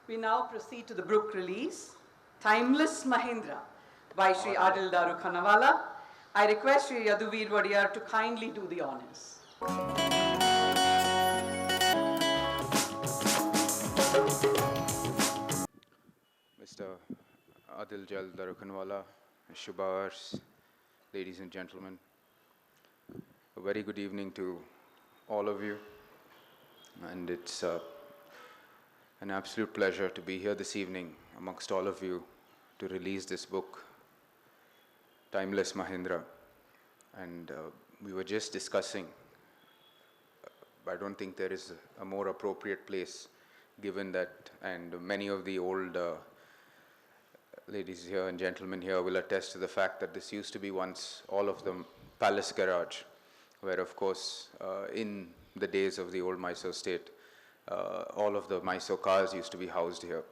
We now proceed to the book release, Timeless Mahindra, by Shri Adil Darukhanawala. I request Shri Yaduveer Wadiyar to kindly do the honors. Mr. Adil Jal, Darukhanwala, Shubhars, ladies and gentlemen, a very good evening to all of you, and it's an absolute pleasure to be here this evening amongst all of you to release this book, Timeless Mahindra. And we were just discussing, I don't think there is a more appropriate place given that, and many of the old ladies here and gentlemen here will attest to the fact that this used to be once all of the palace garage, where of course in the days of the old Mysore state, all of the Mysore cars used to be housed here.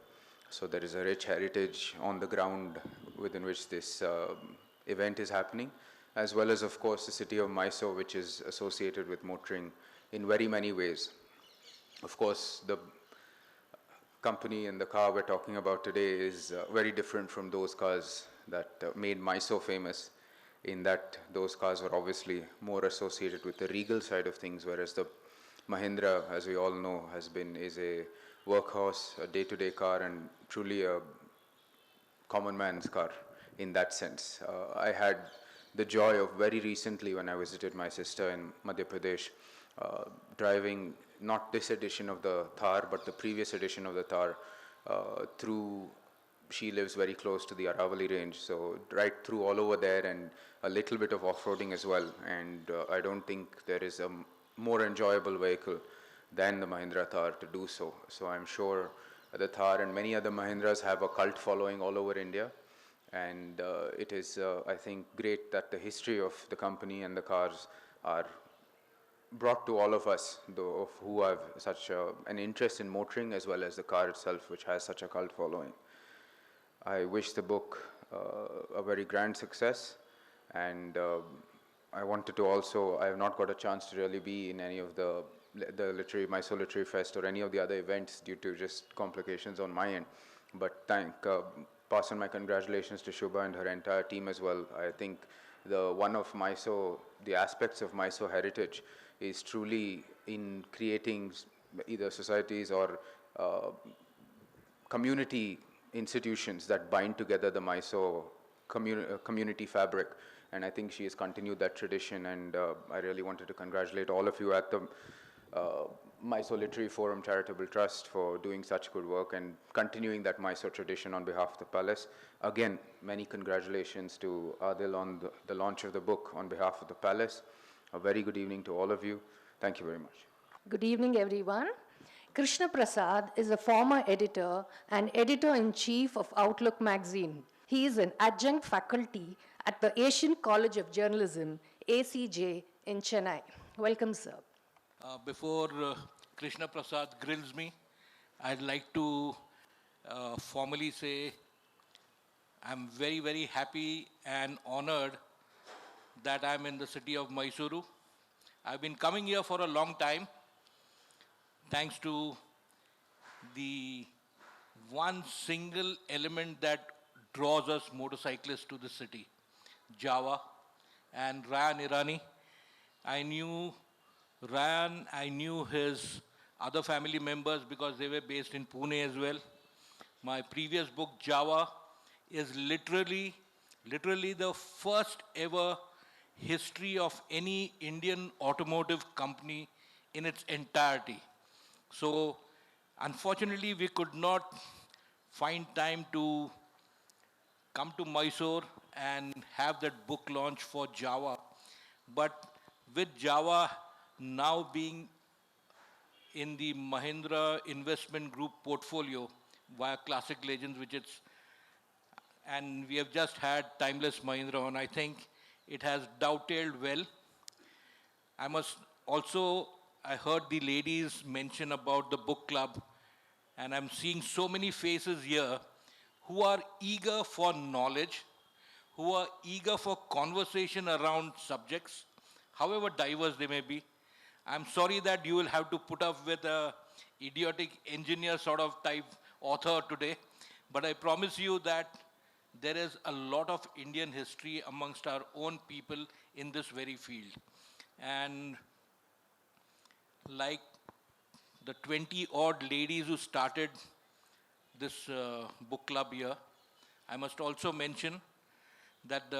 So there is a rich heritage on the ground within which this event is happening, as well as of course the city of Mysore, which is associated with motoring in very many ways. Of course, the company and the car we're talking about today is very different from those cars that made Mysore famous, in that those cars were obviously more associated with the regal side of things, whereas the Mahindra, as we all know, is a workhorse, a day-to-day car, and truly a common man's car in that sense. I had the joy of very recently, when I visited my sister in Madhya Pradesh, driving not this edition of the Thar, but the previous edition of the Thar through, she lives very close to the Aravali range, so right through all over there, and a little bit of off-roading as well. And I don't think there is a more enjoyable vehicle than the Mahindra Thar to do so. So I'm sure the Thar and many other Mahindras have a cult following all over India. And it is, I think, great that the history of the company and the cars are brought to all of us, though, of who have such an interest in motoring, as well as the car itself, which has such a cult following. I wish the book a very grand success, and I wanted to also, I have not got a chance to really be in any of the Mysore Literary Fest or any of the other events due to just complications on my end, but pass on my congratulations to Shubha and her entire team as well. I think the aspects of Mysore heritage is truly in creating either societies or community institutions that bind together the Mysore community fabric. And I think she has continued that tradition, and I really wanted to congratulate all of you at the Mysore Literary Forum Charitable Trust for doing such good work and continuing that Mysore tradition on behalf of the palace. Again, many congratulations to Adil on the launch of the book on behalf of the palace. A very good evening to all of you. Thank you very much. Good evening, everyone. Krishna Prasad is a former editor and editor-in-chief of Outlook magazine. He is an adjunct faculty at the Asian College of Journalism, ACJ, in Chennai. Welcome, sir. Before Krishna Prasad grills me, I'd like to formally say I'm very, very happy and honored that I'm in the city of Mysuru. I've been coming here for a long time, thanks to the one single element that draws us motorcyclists to the city, Java and Ryan Irani. I knew Ryan, I knew his other family members because they were based in Pune as well. My previous book, Java, is literally the first ever history of any Indian automotive company in its entirety. So, unfortunately, we could not find time to come to Mysore and have that book launch for Java. But with Java now being in the Mahindra Investment Group portfolio via Classic Legends, and we have just had Timeless Mahindra on, I think it has dovetailed well. I heard the ladies mention about the book club, and I'm seeing so many faces here who are eager for knowledge, who are eager for conversation around subjects, however diverse they may be. I'm sorry that you will have to put up with a idiotic engineer sort of type author today, but I promise you that there is a lot of Indian history amongst our own people in this very field. And like the 20 odd ladies who started this book club here, I must also mention that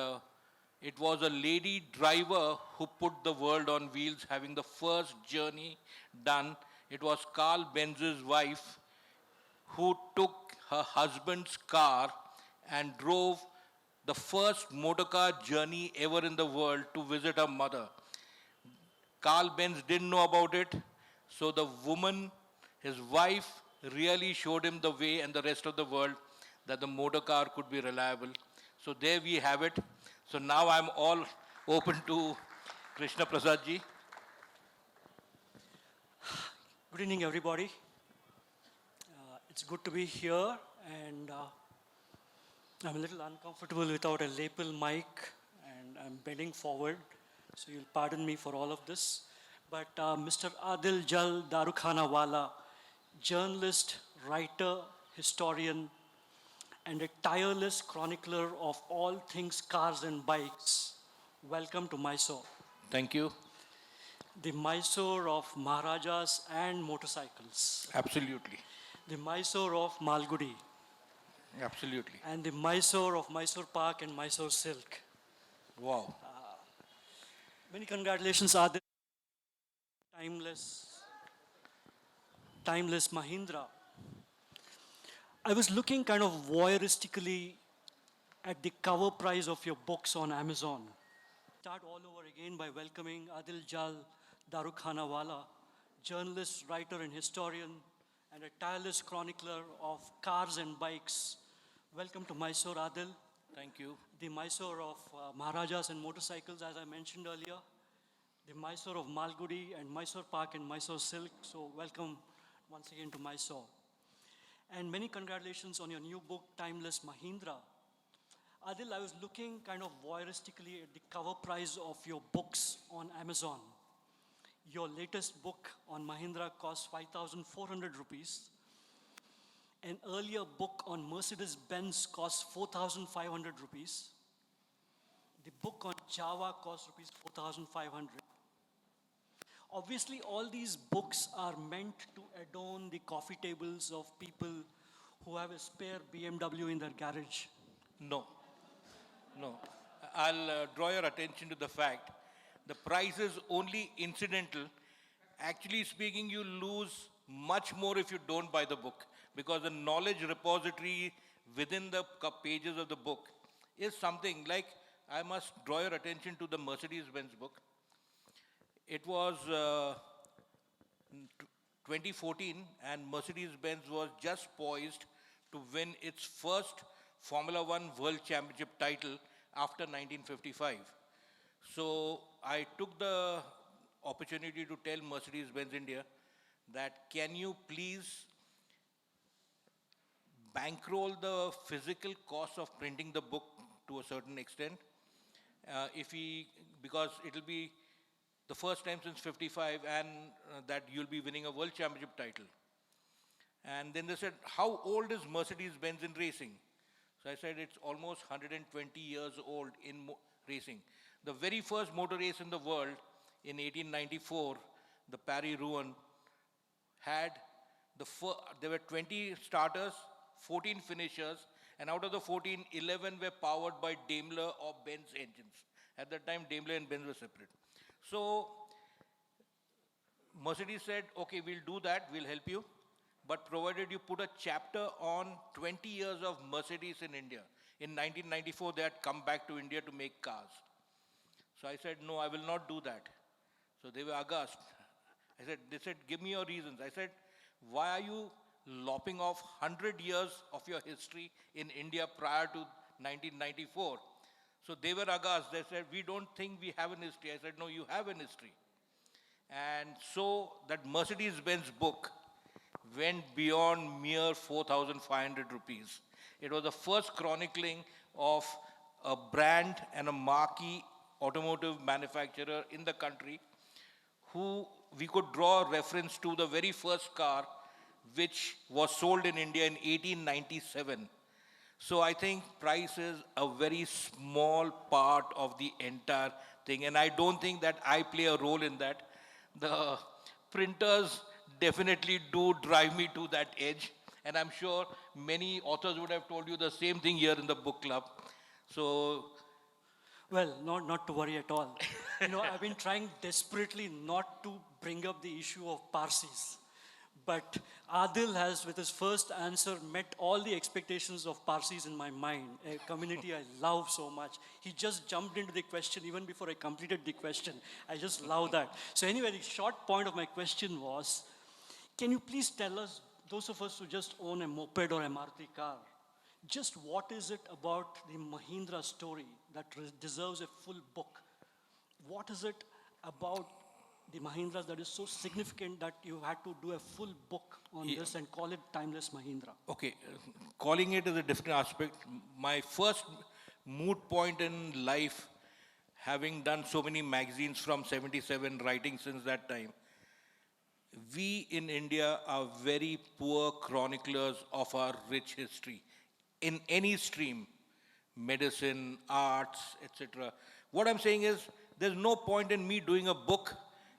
it was a lady driver who put the world on wheels, having the first journey done. It was Carl Benz's wife who took her husband's car and drove the first motorcar journey ever in the world to visit her mother. Carl Benz didn't know about it, so the woman, his wife, really showed him the way and the rest of the world that the motor car could be reliable. So there we have it. So now I'm all open to Krishna Prasad ji. Good evening, everybody. It's good to be here, and I'm a little uncomfortable without a lapel mic, and I'm bending forward, so you'll pardon me for all of this. But Mr. Adil Jal, Darukhanawala, journalist, writer, historian, and a tireless chronicler of all things cars and bikes. Welcome to Mysore. Thank you. The Mysore of Maharajas and motorcycles. Absolutely. The Mysore of Malgudi. Absolutely. And the Mysore of Mysore Park and Mysore Silk. Wow. Many congratulations, Adil. Timeless Mahindra. I was looking kind of voyeuristically at the cover price of your books on Amazon. Start all over again by welcoming Adil Jal, Darukhanawala, journalist, writer, and historian, and a tireless chronicler of cars and bikes. Welcome to Mysore, Adil. Thank you. The Mysore of Maharajas and motorcycles, as I mentioned earlier. The Mysore of Malgudi and Mysore Park and Mysore Silk. So welcome once again to Mysore. And many congratulations on your new book, Timeless Mahindra. Adil, I was looking kind of voyeuristically at the cover price of your books on Amazon. Your latest book on Mahindra costs 5,400 rupees. An earlier book on Mercedes-Benz costs 4,500 rupees. The book on Java costs rupees 4,500. Obviously, all these books are meant to adorn the coffee tables of people who have a spare BMW in their garage. No. No. I'll draw your attention to the fact the price is only incidental. Actually speaking, you lose much more if you don't buy the book, because the knowledge repository within the pages of the book is something like, I must draw your attention to the Mercedes-Benz book. It was 2014 and Mercedes-Benz was just poised to win its first Formula One World Championship title after 1955. So I took the opportunity to tell Mercedes-Benz India that can you please bankroll the physical cost of printing the book to a certain extent, because it will be the first time since 55 and that you'll be winning a world championship title. And then they said, how old is Mercedes-Benz in racing? So I said, it's almost 120 years old in racing. The very first motor race in the world in 1894, the Paris-Rouen, had there were 20 starters, 14 finishers, and out of the 14, 11 were powered by Daimler or Benz engines. At that time, Daimler and Benz were separate. So Mercedes said, okay, we'll do that, we'll help you, but provided you put a chapter on 20 years of Mercedes in India. In 1994, they had come back to India to make cars. So I said, no, I will not do that. So they were aghast. They said, give me your reasons. I said, why are you lopping off 100 years of your history in India prior to 1994? So they were aghast. They said, we don't think we have an history. I said, no, you have an history. And so that Mercedes-Benz book went beyond mere 4,500 rupees. It was the first chronicling of a brand and a marquee automotive manufacturer in the country who we could draw a reference to the very first car which was sold in India in 1897. So I think price is a very small part of the entire thing, and I don't think that I play a role in that. The printers definitely do drive me to that edge, and I'm sure many authors would have told you the same thing here in the book club. So, Well, not to worry at all. I've been trying desperately not to bring up the issue of Parsis. But Adil has, with his first answer, met all the expectations of Parsis in my mind, a community I love so much. He just jumped into the question even before I completed the question. I just love that. So anyway, the short point of my question was, can you please tell us, those of us who just own a moped or a Maruti car, just what is it about the Mahindra story that deserves a full book? What is it about the Mahindras that is so significant that you had to do a full book on this and call it Timeless Mahindra? okay, calling it is a different aspect. My first mood point in life, having done so many magazines from 77, writing since that time, we in India are very poor chroniclers of our rich history in any stream, medicine, arts, etc. What I'm saying is, there's no point in me doing a book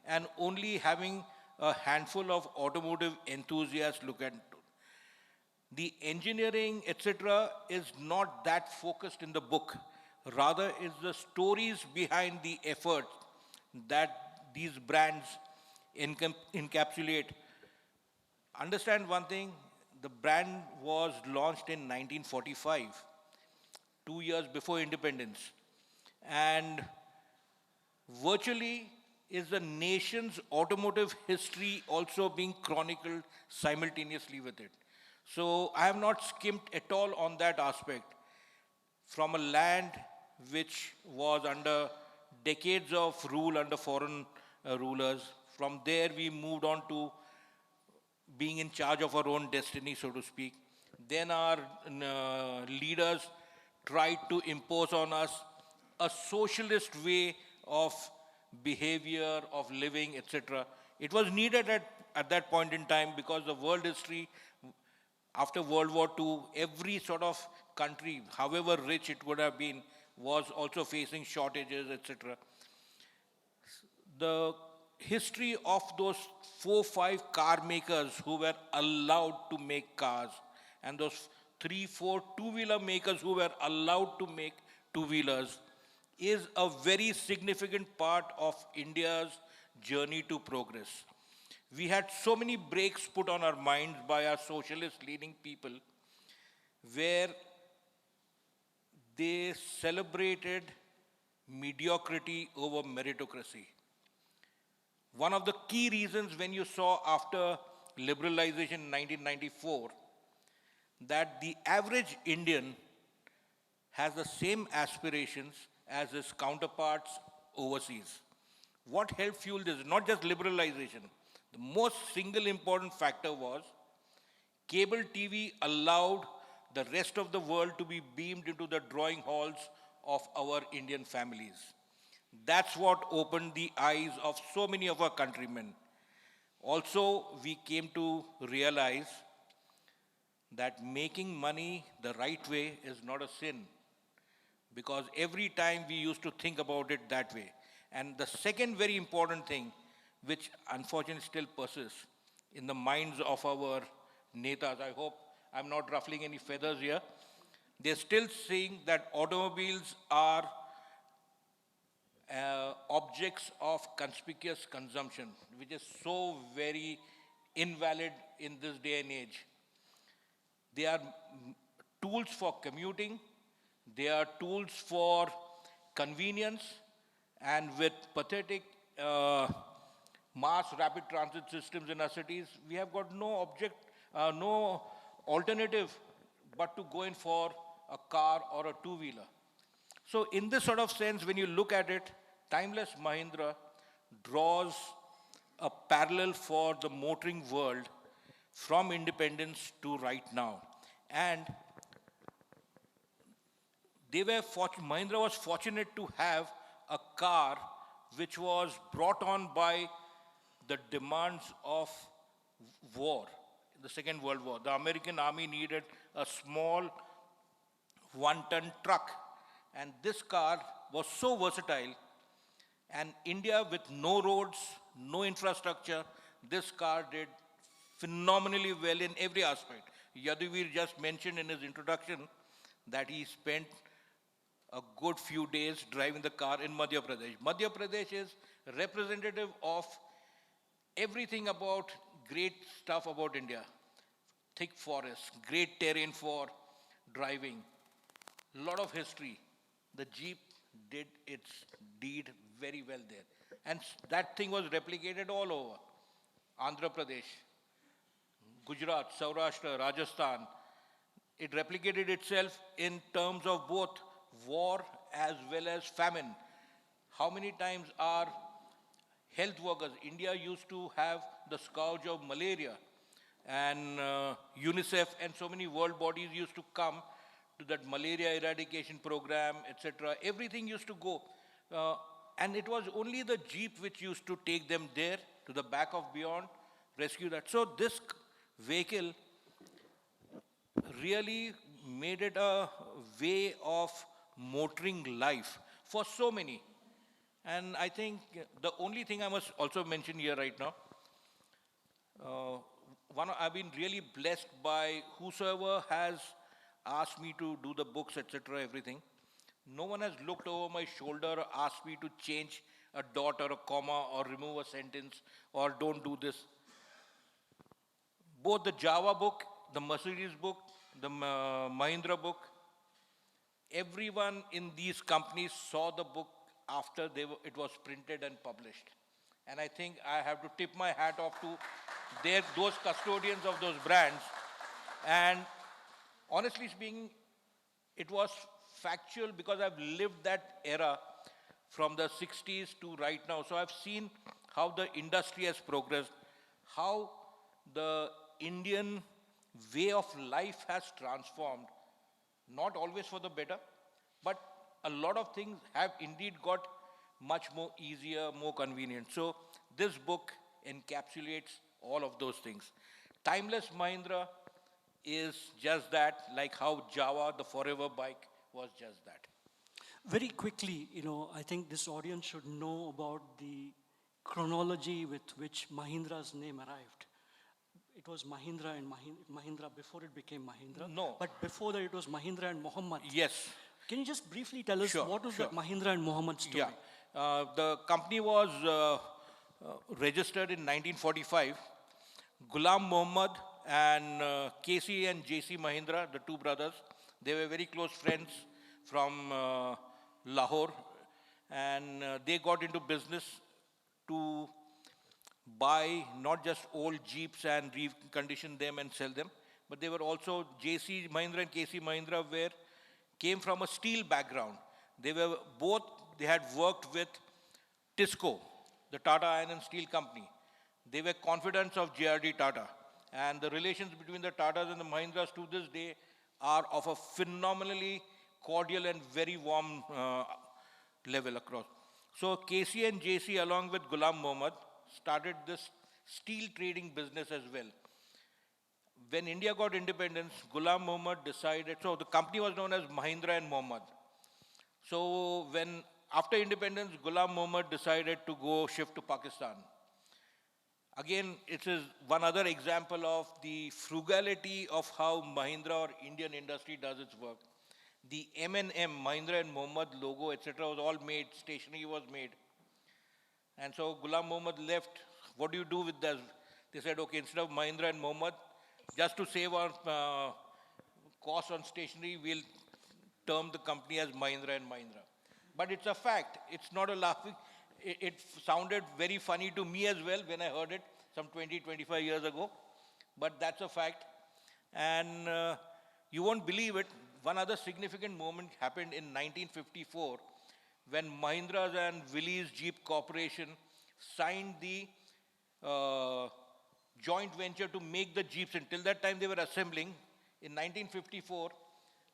and only having a handful of automotive enthusiasts look at it. The engineering, etc., is not that focused in the book. Rather, it's the stories behind the effort that these brands encapsulate. Understand one thing, the brand was launched in 1945, 2 years before independence. And virtually is the nation's automotive history also being chronicled simultaneously with it. So I have not skimped at all on that aspect. From a land which was under decades of rule under foreign rulers, from there we moved on to being in charge of our own destiny, so to speak. Then our leaders tried to impose on us a socialist way of behavior, of living, etc. It was needed at that point in time because the world history, after World War II, every sort of country, however rich it would have been, was also facing shortages, etc. The history of those 4-5 car makers who were allowed to make cars, and those 3-4 two-wheeler makers who were allowed to make two-wheelers, is a very significant part of India's journey to progress. We had so many brakes put on our minds by our socialist-leaning people, where they celebrated mediocrity over meritocracy. One of the key reasons when you saw after liberalization in 1994 that the average Indian has the same aspirations as his counterparts overseas. What helped fuel this? Not just liberalization. The most single important factor was cable TV allowed the rest of the world to be beamed into the drawing halls of our Indian families. That's what opened the eyes of so many of our countrymen. Also, we came to realize that making money the right way is not a sin, because every time we used to think about it that way. And the second very important thing, which unfortunately still persists in the minds of our netas, I hope I'm not ruffling any feathers here, they're still saying that automobiles are objects of conspicuous consumption, which is so very invalid in this day and age. They are tools for commuting, they are tools for convenience, and with pathetic mass rapid transit systems in our cities, we have got no alternative but to go in for a car or a two-wheeler. So in this sort of sense, when you look at it, Timeless Mahindra draws a parallel for the motoring world from independence to right now. And Mahindra was fortunate to have a car which was brought on by the demands of war. the Second World War. The American army needed a small one-ton truck, and this car was so versatile. And India, with no roads, no infrastructure, this car did phenomenally well in every aspect. Yaduveer just mentioned in his introduction that he spent a good few days driving the car in Madhya Pradesh. Madhya Pradesh is representative of everything about great stuff about India. Thick forests, great terrain for driving, lot of history. The Jeep did its deed very well there. And that thing was replicated all over. Andhra Pradesh, Gujarat, Saurashtra, Rajasthan. It replicated itself in terms of both war as well as famine. How many times our health workers, India used to have the scourge of malaria, and UNICEF and so many world bodies used to come to that malaria eradication program, etc. Everything used to go. And it was only the Jeep which used to take them there to the back of beyond, rescue that. So this vehicle really made it a way of motoring life for so many. And I think the only thing I must also mention here right now, I've been really blessed by whosoever has asked me to do the books, etc., everything. No one has looked over my shoulder or asked me to change a dot or a comma or remove a sentence or don't do this. Both the Java book, the Mercedes book, the Mahindra book, everyone in these companies saw the book after it was printed and published. And I think I have to tip my hat off to those custodians of those brands. And honestly speaking, it was factual because I've lived that era from the 60s to right now. So I've seen how the industry has progressed, how the Indian way of life has transformed, not always for the better, but a lot of things have indeed got much more easier, more convenient. So this book encapsulates all of those things. Timeless Mahindra is just that, like how Java, the forever bike, was just that. Very quickly, I think this audience should know about the chronology with which Mahindra's name arrived. It was Mahindra and Mahindra before it became Mahindra. No. But before that, it was Mahindra and Mohammed. Yes. Can you just briefly tell us what was that Mahindra and Mohammed story? Yeah. The company was registered in 1945. Ghulam Mohammed and KC and JC Mahindra, the two brothers, they were very close friends from Lahore, and they got into business to buy not just old Jeeps and recondition them and sell them, but they were also, JC Mahindra and KC Mahindra came from a steel background. They had worked with Tisco, the Tata Iron and Steel Company. They were confidants of JRD Tata. And the relations between the Tatas and the Mahindras to this day are of a phenomenally cordial and very warm level across. So KC and JC, along with Ghulam Mohammed, started this steel trading business as well. When India got independence, Ghulam Mohammed decided, so the company was known as Mahindra and Mohammed. So after independence, Ghulam Mohammed decided to go shift to Pakistan. Again, it is one other example of the frugality of how Mahindra or Indian industry does its work. The M&M, Mahindra and Mohammed logo, etc. was all made, stationery was made. And so Ghulam Mohammed left. What do you do with this? They said, okay, instead of Mahindra and Mohammed, just to save our cost on stationery, we'll term the company as Mahindra and Mahindra. But it's a fact. It's not a laughing. It sounded very funny to me as well when I heard it some 20, 25 years ago. But that's a fact. And you won't believe it. One other significant moment happened in 1954 when Mahindra's and Willys Jeep Corporation signed the joint venture to make the Jeeps. Until that time they were assembling. In 1954,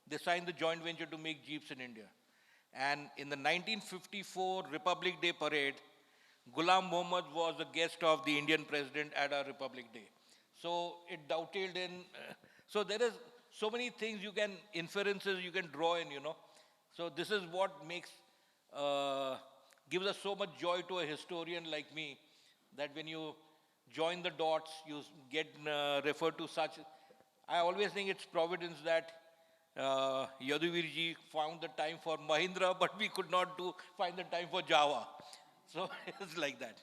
they signed the joint venture to make Jeeps in India. And in the 1954 Republic Day parade, Ghulam Mohammed was the guest of the Indian president at our Republic Day. So it dovetailed in. So there is so many things inferences you can draw in, So this is what gives us so much joy to a historian like me, that when you join the dots, you get referred to such. I always think it's providence that Yaduveer ji found the time for Mahindra, but we could not find the time for Java. So it's like that.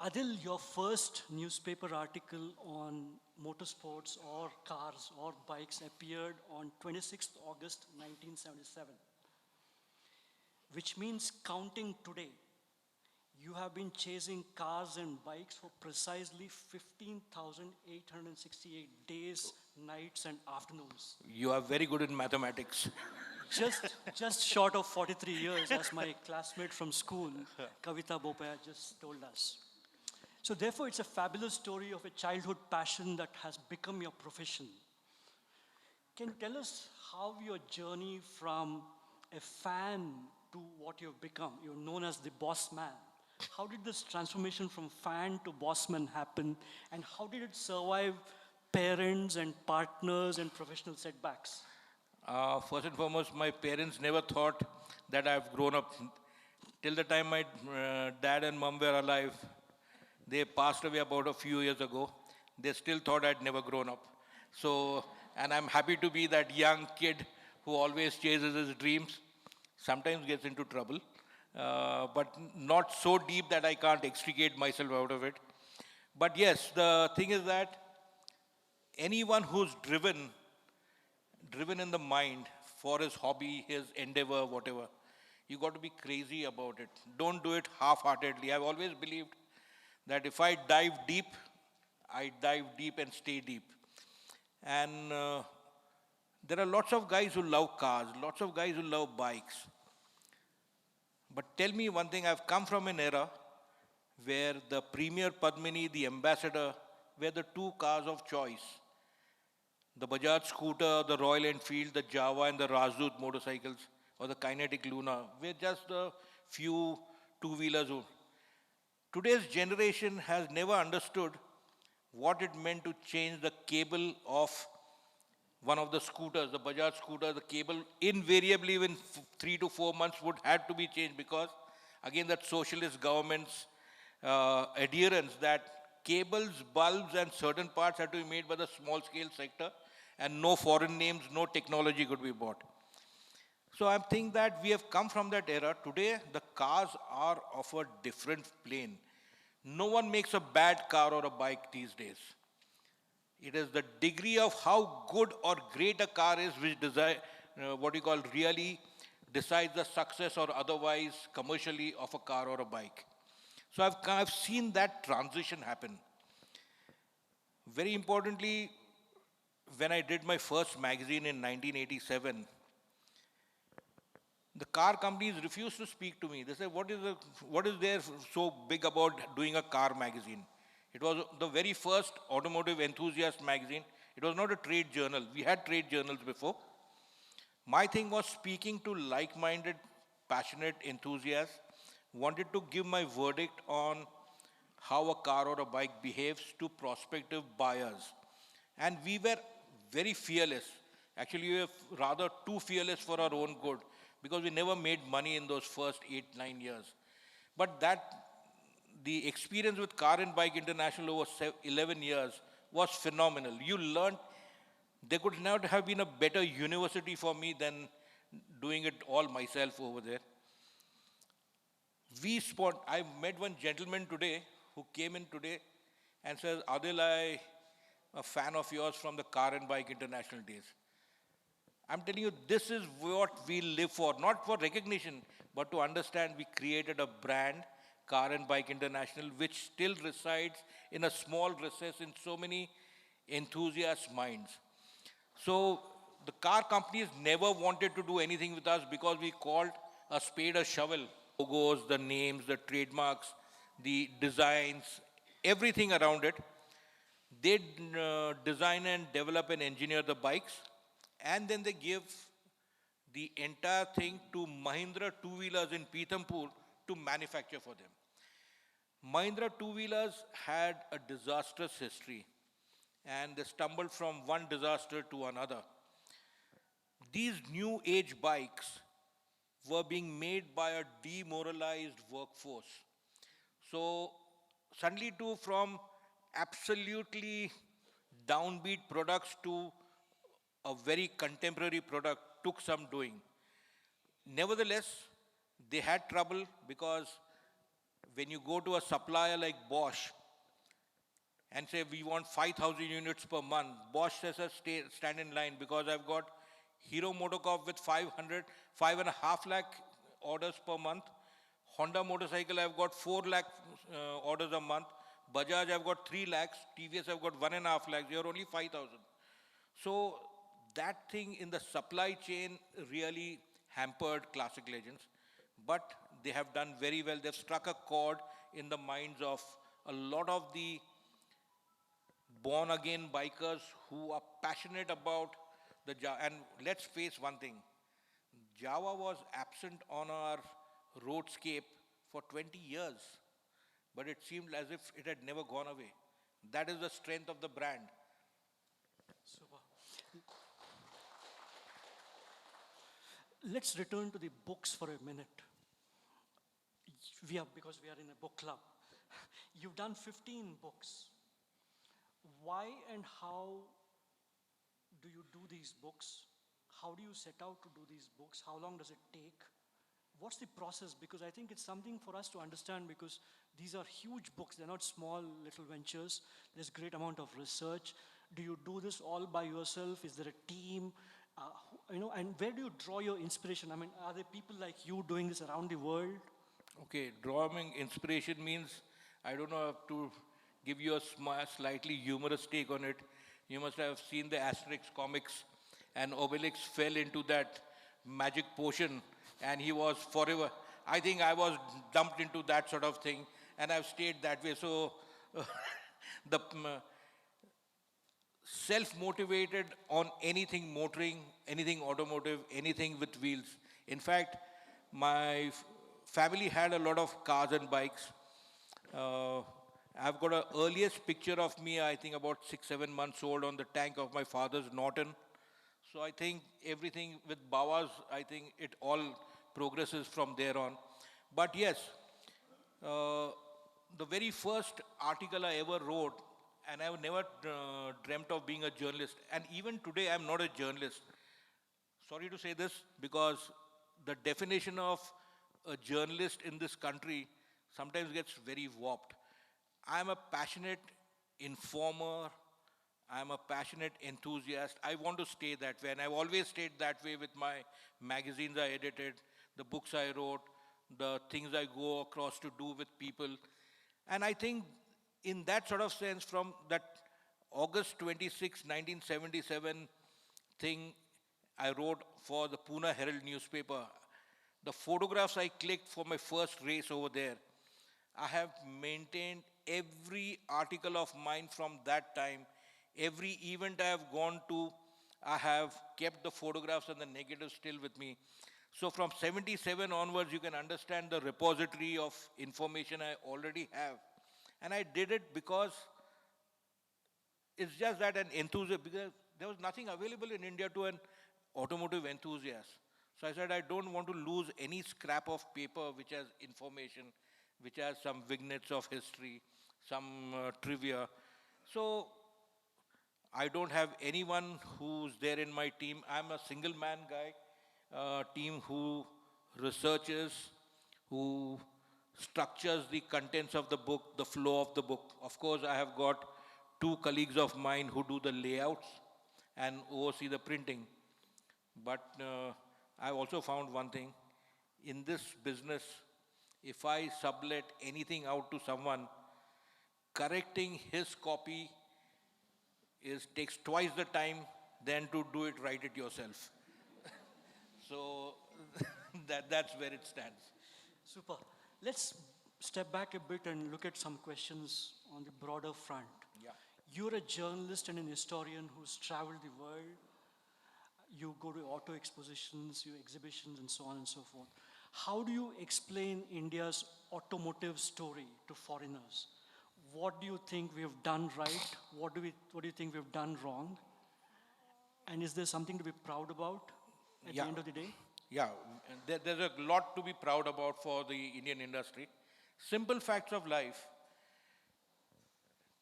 Adil, your first newspaper article on motorsports or cars or bikes appeared on 26th August 1977, which means counting today, you have been chasing cars and bikes for precisely 15,868 days, nights and afternoons. You are very good in mathematics. Just short of 43 years, as my classmate from school, Kavita Bopaya, just told us. So therefore, it's a fabulous story of a childhood passion that has become your profession. Can you tell us how your journey from a fan to what you've become? You're known as the boss man. How did this transformation from fan to boss man happen, and how did it survive parents and partners and professional setbacks? First and foremost, my parents never thought that I've grown up. Till the time my dad and mom were alive, they passed away about a few years ago. They still thought I'd never grown up. So, and I'm happy to be that young kid who always chases his dreams, sometimes gets into trouble, but not so deep that I can't extricate myself out of it. But yes, the thing is that anyone who's driven in the mind for his hobby, his endeavor, whatever, you got to be crazy about it. Don't do it half-heartedly. I've always believed that if I dive deep and stay deep. And there are lots of guys who love cars, lots of guys who love bikes. But tell me one thing, I've come from an era where the Premier Padmini, the Ambassador, were the two cars of choice. The Bajaj scooter, the Royal Enfield, the Java and the Rajdoot motorcycles, or the Kinetic Luna, were just the few two-wheelers. Today's generation has never understood what it meant to change the cable of one of the scooters, the Bajaj scooter. The cable invariably within 3 to 4 months would have to be changed, because again that socialist government's adherence that cables, bulbs and certain parts had to be made by the small scale sector, and no foreign names, no technology could be bought. So I think that we have come from that era. Today, the cars are of a different plane. No one makes a bad car or a bike these days. It is the degree of how good or great a car is which really decides the success or otherwise commercially of a car or a bike. So I've seen that transition happen. Very importantly, when I did my first magazine in 1987, the car companies refused to speak to me. They said, what is there so big about doing a car magazine? It was the very first automotive enthusiast magazine. It was not a trade journal. We had trade journals before. My thing was speaking to like-minded, passionate enthusiasts, wanted to give my verdict on how a car or a bike behaves to prospective buyers. And we were very fearless. Actually, we were rather too fearless for our own good, because we never made money in those first 8-9 years. But the experience with Car and Bike International over 11 years was phenomenal. You learned, there could not have been a better university for me than doing it all myself over there. I met one gentleman today who came in today and says, Adil, I'm a fan of yours from the Car and Bike International days. I'm telling you, this is what we live for, not for recognition, but to understand we created a brand, Car and Bike International, which still resides in a small recess in so many enthusiast minds. So the car companies never wanted to do anything with us because we called a spade a shovel. Logos, the names, the trademarks, the designs, everything around it. They design and develop and engineer the bikes, and then they give the entire thing to Mahindra two-wheelers in Pithampur to manufacture for them. Mahindra two-wheelers had a disastrous history. and they stumbled from one disaster to another. These new age bikes were being made by a demoralized workforce. So suddenly too, from absolutely downbeat products to a very contemporary product took some doing. Nevertheless, they had trouble because when you go to a supplier like Bosch and say we want 5,000 units per month, Bosch says stand in line because I've got Hero Motocorp with 5.5 lakh orders per month. Honda motorcycle, I've got 4 lakh orders a month. Bajaj, I've got 3 lakhs. TVS, I've got 1.5 lakhs. You're only 5,000. So that thing in the supply chain really hampered Classic Legends. But they have done very well. They've struck a chord in the minds of a lot of the born-again bikers who are passionate about the Java. And let's face one thing, Java was absent on our roadscape for 20 years, but it seemed as if it had never gone away. That is the strength of the brand. Super. Let's return to the books for a minute. Because we are in a book club. You've done 15 books. Why and how do you do these books? How do you set out to do these books? How long does it take? What's the process? Because I think it's something for us to understand because these are huge books. They're not small little ventures. There's great amount of research. Do you do this all by yourself? Is there a team? And where do you draw your inspiration? I mean, are there people like you doing this around the world? Okay, drawing inspiration means, I don't know how to give you a slightly humorous take on it. You must have seen the Asterix comics, and Obelix fell into that magic potion, and he was forever. I think I was dumped into that sort of thing, and I've stayed that way. So the self-motivated on anything motoring, anything automotive, anything with wheels. In fact, my family had a lot of cars and bikes. I've got an earliest picture of me, I think about 6-7 months old, on the tank of my father's Norton. So I think everything with Bawas, I think it all progresses from there on. But yes, the very first article I ever wrote, and I never dreamt of being a journalist. And even today, I'm not a journalist. Sorry to say this, because the definition of a journalist in this country sometimes gets very warped. I'm a passionate informer. I'm a passionate enthusiast. I want to stay that way, and I've always stayed that way with my magazines I edited, the books I wrote, the things I go across to do with people. And I think in that sort of sense, from that August 26, 1977 thing I wrote for the Pune Herald newspaper, the photographs I clicked for my first race over there, I have maintained every article of mine from that time. Every event I have gone to, I have kept the photographs and the negatives still with me. So from 77 onwards, you can understand the repository of information I already have. And I did it because it's just that an enthusiast, because there was nothing available in India to an automotive enthusiast. So I said, I don't want to lose any scrap of paper which has information, which has some vignettes of history, some trivia. So I don't have anyone who's there in my team. I'm a single man guy, team who researches, who structures the contents of the book, the flow of the book. Of course, I have got 2 colleagues of mine who do the layouts and oversee the printing. But I've also found one thing. In this business, if I sublet anything out to someone, correcting his copy takes twice the time than to do it, write it yourself. So that's where it stands. Super. Let's step back a bit and look at some questions on the broader front. Yeah. You're a journalist and an historian who's traveled the world. You go to auto expositions, you exhibitions, and so on and so forth. How do you explain India's automotive story to foreigners? what do you think we have done right? What do you think we have done wrong? And is there something to be proud about at the end of the day? Yeah, there's a lot to be proud about for the Indian industry. Simple facts of life.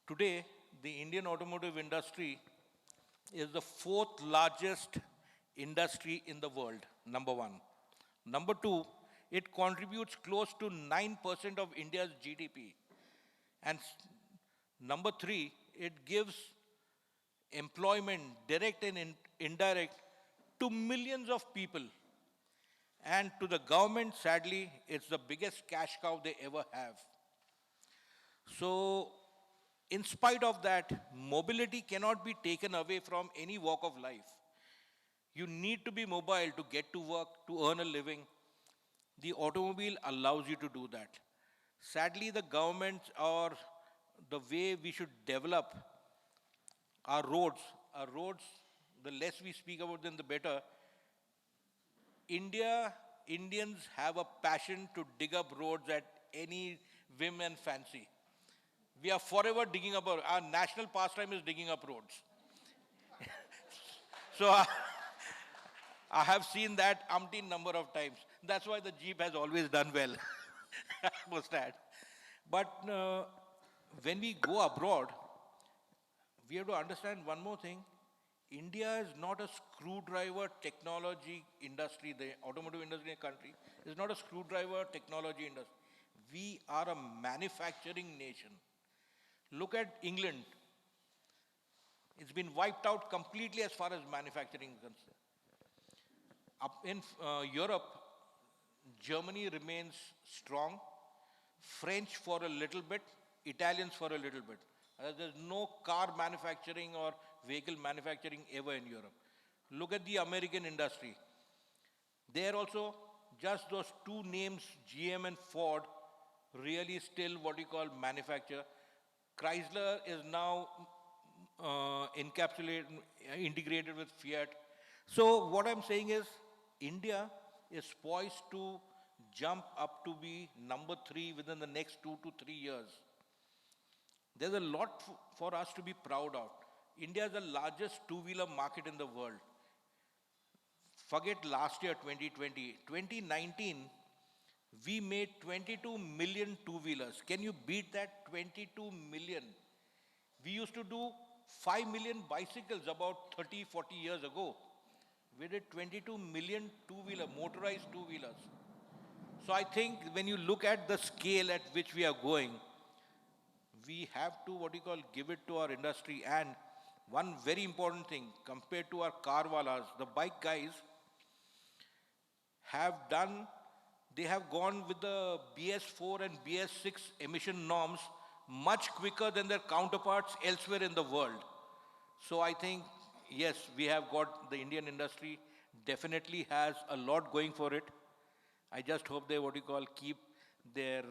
Today, the Indian automotive industry is the fourth largest industry in the world, number one. Number two, it contributes close to 9% of India's GDP. And number three, it gives employment, direct and indirect, to millions of people. And to the government, sadly, it's the biggest cash cow they ever have. So, in spite of that, mobility cannot be taken away from any walk of life. You need to be mobile to get to work, to earn a living. The automobile allows you to do that. Sadly, the government or the way we should develop our roads, the less we speak about them, the better. Indians have a passion to dig up roads at any whim and fancy. We are forever digging up, our national pastime is digging up roads. So I have seen that umpteen number of times. That's why the Jeep has always done well. I must add. But when we go abroad, we have to understand one more thing. India is not a screwdriver technology industry. The automotive industry in the country is not a screwdriver technology industry. We are a manufacturing nation. Look at England. It's been wiped out completely as far as manufacturing is concerned. Up in Europe, Germany remains strong. French for a little bit, Italians for a little bit. There's no car manufacturing or vehicle manufacturing ever in Europe. Look at the American industry. There also, just those two names, GM and Ford, really still what you call manufacture. Chrysler is now integrated with Fiat. So what I'm saying is, India is poised to jump up to be number 3 within the next 2 to 3 years. There's a lot for us to be proud of. India is the largest two-wheeler market in the world. Forget last year, 2020. 2019, we made 22 million two-wheelers. Can you beat that? 22 million. We used to do 5 million bicycles about 30, 40 years ago. We did 22 million two-wheeler, motorized two-wheelers. So I think when you look at the scale at which we are going, we have to, give it to our industry. And one very important thing, compared to our carwalas, the bike guys they have gone with the BS4 and BS6 emission norms much quicker than their counterparts elsewhere in the world. So I think, yes, we have got the Indian industry definitely has a lot going for it. I just hope they, keep their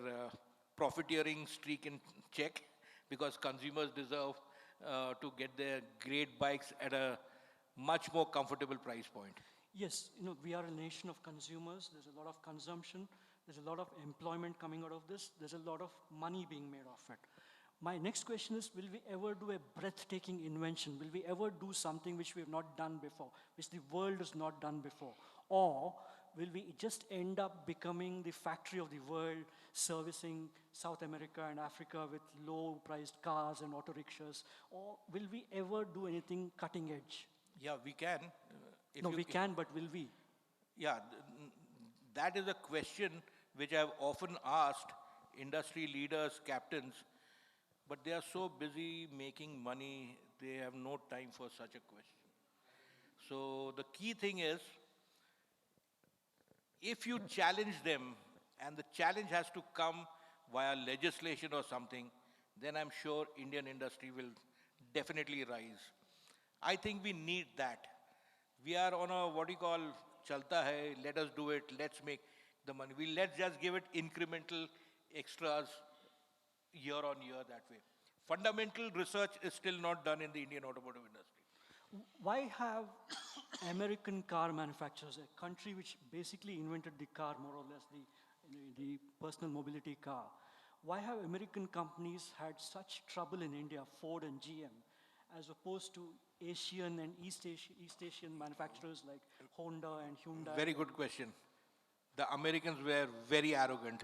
profiteering streak in check, because consumers deserve to get their great bikes at a much more comfortable price point. Yes, we are a nation of consumers. There's a lot of consumption. There's a lot of employment coming out of this. There's a lot of money being made off it. My next question is, will we ever do a breathtaking invention? Will we ever do something which we have not done before, which the world has not done before? Or will we just end up becoming the factory of the world, servicing South America and Africa with low-priced cars and auto rickshaws? Or will we ever do anything cutting edge? Yeah, we can. We can, but will we? Yeah, that is a question which I've often asked industry leaders, captains, but they are so busy making money, they have no time for such a question. So the key thing is, if you challenge them, and the challenge has to come via legislation or something, then I'm sure Indian industry will definitely rise. I think we need that. We are on a, chalta hai, let us do it, let's make the money. Let's just give it incremental extras year on year that way. Fundamental research is still not done in the Indian automotive industry. Why have American car manufacturers, a country which basically invented the car, more or less the personal mobility car, why have American companies had such trouble in India, Ford and GM, as opposed to Asian and East Asian manufacturers like Honda and Hyundai? Very good question. The Americans were very arrogant.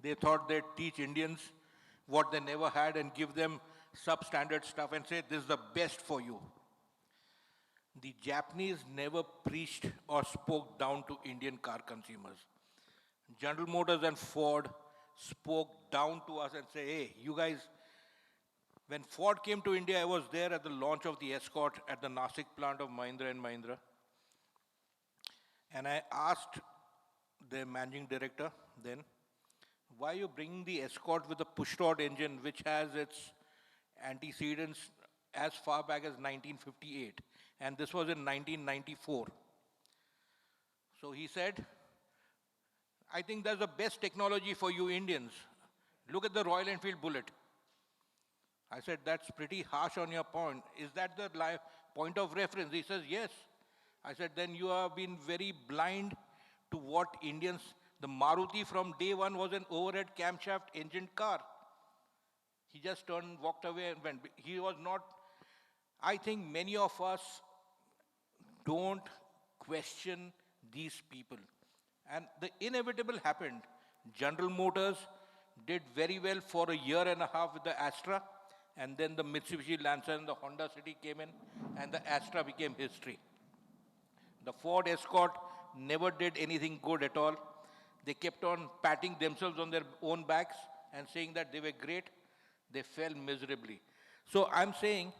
They thought they'd teach Indians what they never had and give them substandard stuff and say, this is the best for you. The Japanese never preached or spoke down to Indian car consumers. General Motors and Ford spoke down to us and say, hey, you guys, when Ford came to India, I was there at the launch of the Escort at the Nasik plant of Mahindra and Mahindra. And I asked the managing director then, why are you bringing the Escort with a push-rod engine which has its antecedents as far back as 1958? And this was in 1994. So he said, I think that's the best technology for you Indians. Look at the Royal Enfield Bullet. I said, that's pretty harsh on your point. Is that the point of reference? He says, yes. I said, then you have been very blind to what Indians, the Maruti from day one was an overhead camshaft engined car. He just turned, walked away and went. He was not, I think many of us don't question these people. And the inevitable happened. General Motors did very well for a year and a half with the Astra, and then the Mitsubishi Lancer and the Honda City came in, and the Astra became history. The Ford Escort never did anything good at all. They kept on patting themselves on their own backs and saying that they were great. They fell miserably. So I'm saying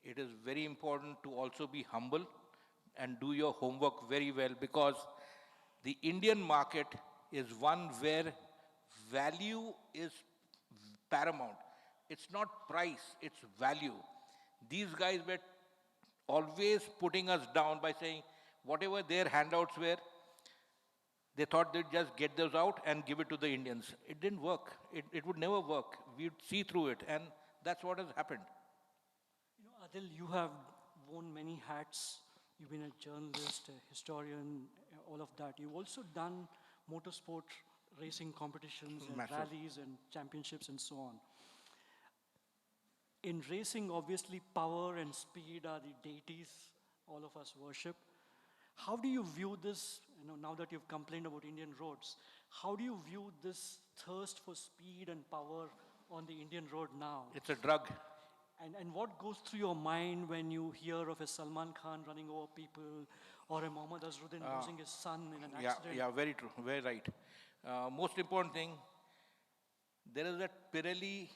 it is very important to also be humble and do your homework very well, because the Indian market is one where value is paramount. It's not price, it's value. These guys were always putting us down by saying whatever their handouts were, they thought they'd just get those out and give it to the Indians. It didn't work. It would never work. We'd see through it, and that's what has happened. You know, Adil, you have worn many hats. You've been a journalist, a historian, all of that. You've also done motorsport racing competitions and Massive. rallies and championships and so on. In racing, obviously, power and speed are the deities all of us worship. How do you view this, now that you've complained about Indian roads, how do you view this thirst for speed and power on the Indian road now? It's a drug. And what goes through your mind when you hear of a Salman Khan running over people, or a Mohammad Azharuddin losing his son in an accident? Yeah, very true, very right. Most important thing, there is that Pirelli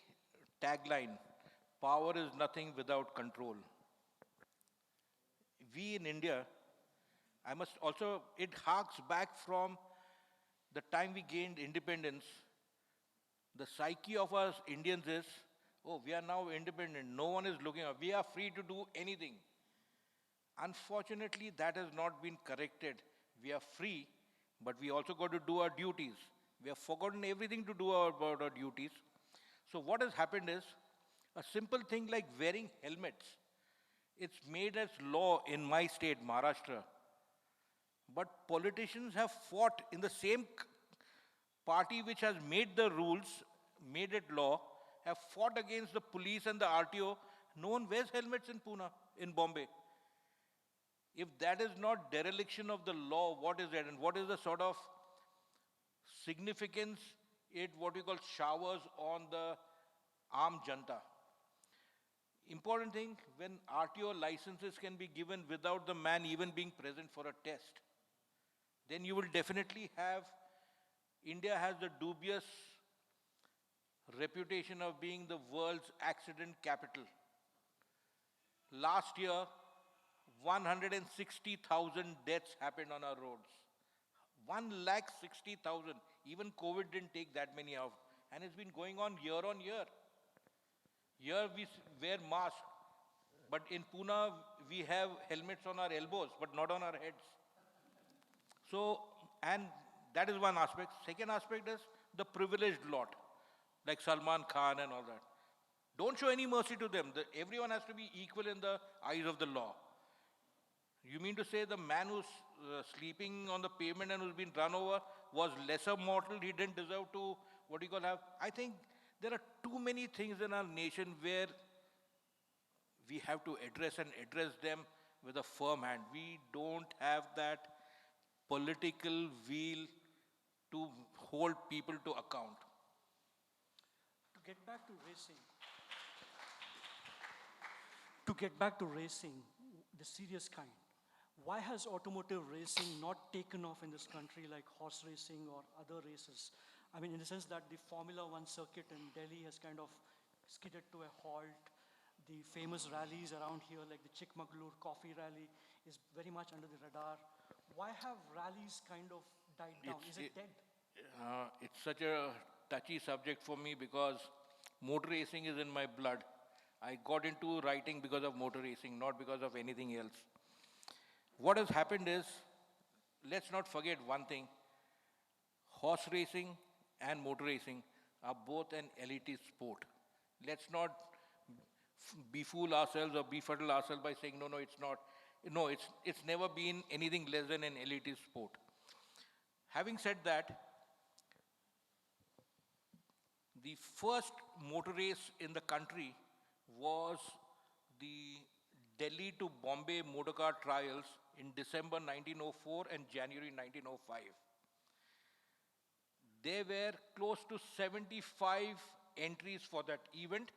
tagline, power is nothing without control. We in India, I must also, it harks back from the time we gained independence. The psyche of us Indians is, oh, we are now independent. No one is looking up. We are free to do anything. Unfortunately, that has not been corrected. We are free, but we also got to do our duties. We have forgotten everything to do about our duties. So what has happened is, a simple thing like wearing helmets. It's made as law in my state, Maharashtra. But politicians have fought in the same party which has made the rules, made it law, have fought against the police and the RTO. No one wears helmets in Pune, in Bombay. If that is not dereliction of the law, what is it? And what is the sort of significance it, what we call showers on the armed janta? Important thing, when RTO licenses can be given without the man even being present for a test, then you will definitely have, India has the dubious reputation of being the world's accident capital. Last year, 160,000 deaths happened on our roads. 160,000. Even COVID didn't take that many out. And it's been going on year. Here we wear masks, but in Pune we have helmets on our elbows, but not on our heads. So, and that is one aspect. Second aspect is the privileged lot, like Salman Khan and all that. Don't show any mercy to them. Everyone has to be equal in the eyes of the law. You mean to say the man who's sleeping on the pavement and who's been run over was lesser mortal, he didn't deserve to what do you call have? I think there are too many things in our nation where we have to address and address them with a firm hand. We don't have that political will to hold people to account. To get back to racing, the serious kind, why has automotive racing not taken off in this country like horse racing or other races? I mean, in the sense that the Formula One circuit in Delhi has kind of skidded to a halt. The famous rallies around here, like the Chikmagalur Coffee Rally, is very much under the radar. Why have rallies kind of died down? Is it dead? It's such a touchy subject for me because motor racing is in my blood. I got into writing because of motor racing, not because of anything else. What has happened is, let's not forget one thing, horse racing and motor racing are both an elitist sport. Let's not befool ourselves or befuddle ourselves by saying, no, it's not. No, it's never been anything less than an elitist sport. Having said that, the first motor race in the country was the Delhi to Bombay motorcar trials in December 1904 and January 1905. There were close to 75 entries for that event.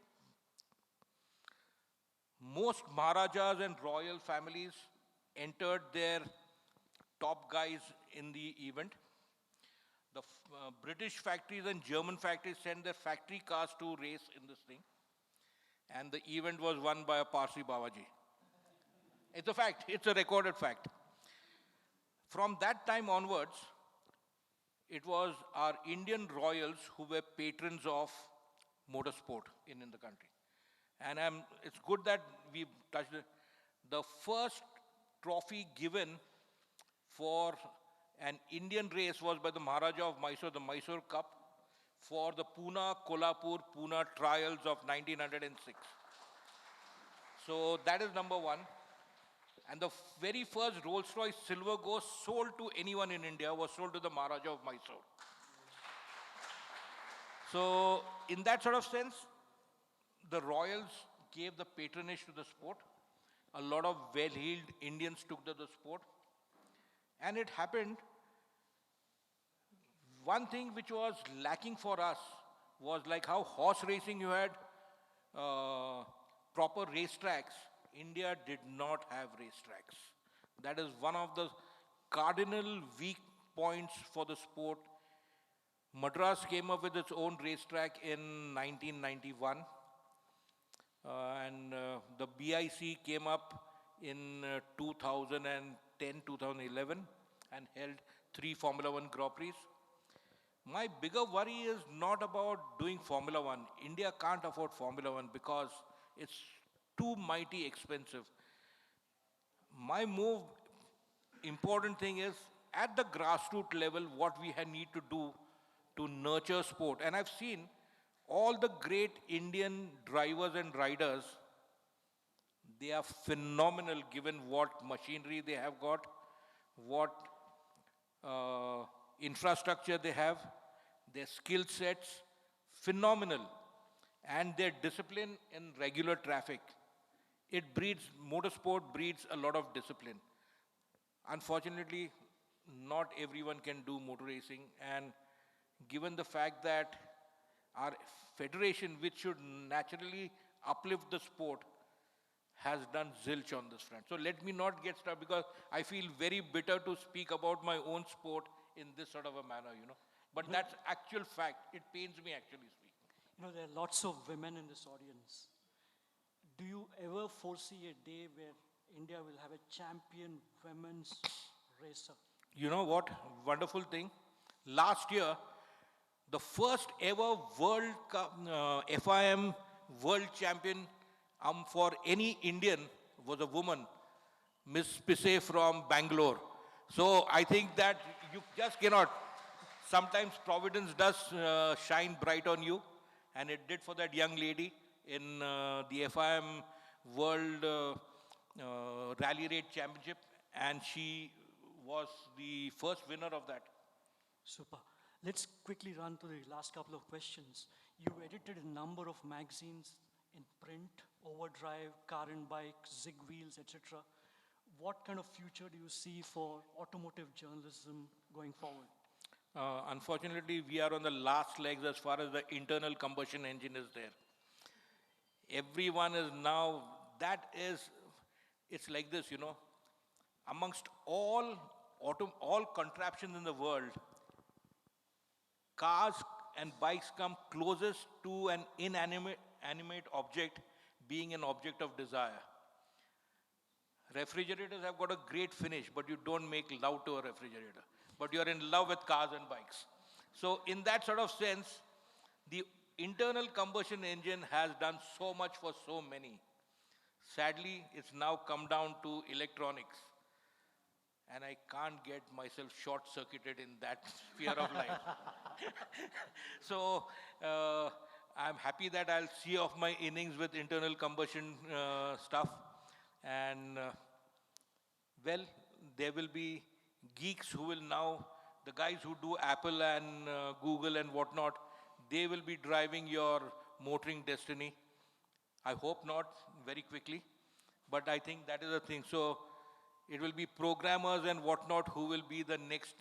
Most Maharajas and royal families entered their top guys in the event. The British factories and German factories sent their factory cars to race in this thing. And the event was won by a Parsi Babaji. It's a fact, it's a recorded fact. From that time onwards, it was our Indian royals who were patrons of motorsport in the country. And it's good that we touched it. The first trophy given for an Indian race was by the Maharaja of Mysore, the Mysore Cup, for the Pune trials of 1906. So that is number one. And the very first Rolls-Royce Silver Ghost sold to anyone in India was sold to the Maharaja of Mysore. So in that sort of sense, the royals gave the patronage to the sport. A lot of well-heeled Indians took to the sport. And it happened, one thing which was lacking for us was like how horse racing you had proper racetracks. India did not have racetracks. That is one of the cardinal weak points for the sport. Madras came up with its own racetrack in 1991. The BIC came up in 2010, 2011 and held 3 Formula One Grand Prix. My bigger worry is not about doing Formula One. India can't afford Formula One because it's too mighty expensive. My important thing is at the grassroots level what we need to do to nurture sport. And I've seen all the great Indian drivers and riders, they are phenomenal given what machinery they have got, what infrastructure they have, their skill sets, phenomenal. And their discipline in regular traffic. Motorsport breeds a lot of discipline. Unfortunately, not everyone can do motor racing. And given the fact that our federation, which should naturally uplift the sport, has done zilch on this front. So let me not get started because I feel very bitter to speak about my own sport in this sort of a manner, But that's actual fact. It pains me actually speaking. There are lots of women in this audience. Do you ever foresee a day where India will have a champion women's racer? You know what? Wonderful thing. Last year, the first ever World Cup, FIM World Champion for any Indian was a woman, Miss Pisse from Bangalore. So I think that you just cannot. Sometimes Providence does shine bright on you. And it did for that young lady in the FIM World Rally Raid Championship. And she was the first winner of that. Super. Let's quickly run to the last couple of questions. You edited a number of magazines in print, Overdrive, Car and Bike, Zig Wheels, etc. What kind of future do you see for automotive journalism going forward? Unfortunately, we are on the last legs as far as the internal combustion engine is there. Everyone is now, it's like this, you know, amongst all contraptions in the world, cars and bikes come closest to an inanimate object being an object of desire. Refrigerators have got a great finish, but you don't make love to a refrigerator. But you're in love with cars and bikes. So in that sort of sense, the internal combustion engine has done so much for so many. Sadly, it's now come down to electronics. And I can't get myself short-circuited in that sphere of life. So I'm happy that I'll see off my innings with internal combustion stuff. And well, there will be geeks who will now, the guys who do Apple and Google and whatnot, they will be driving your motoring destiny. I hope not very quickly, but I think that is the thing. So it will be programmers and whatnot who will be the next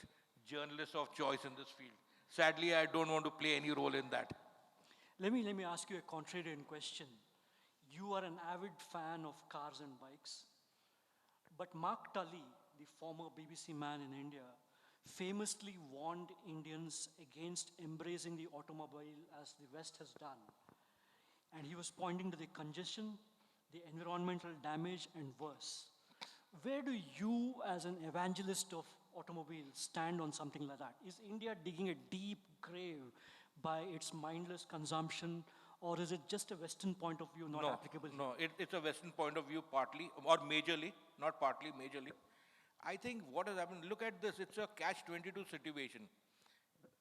journalists of choice in this field. Sadly, I don't want to play any role in that. Let me ask you a contrarian question. You are an avid fan of cars and bikes, but Mark Tully, the former BBC man in India, famously warned Indians against embracing the automobile as the West has done. And he was pointing to the congestion, the environmental damage, and worse. Where do you, as an evangelist of automobiles, stand on something like that? Is India digging a deep grave by its mindless consumption, or is it just a Western point of view not applicable here? No, it's a Western point of view partly, or majorly, not partly, majorly. I think what has happened, look at this, it's a catch-22 situation.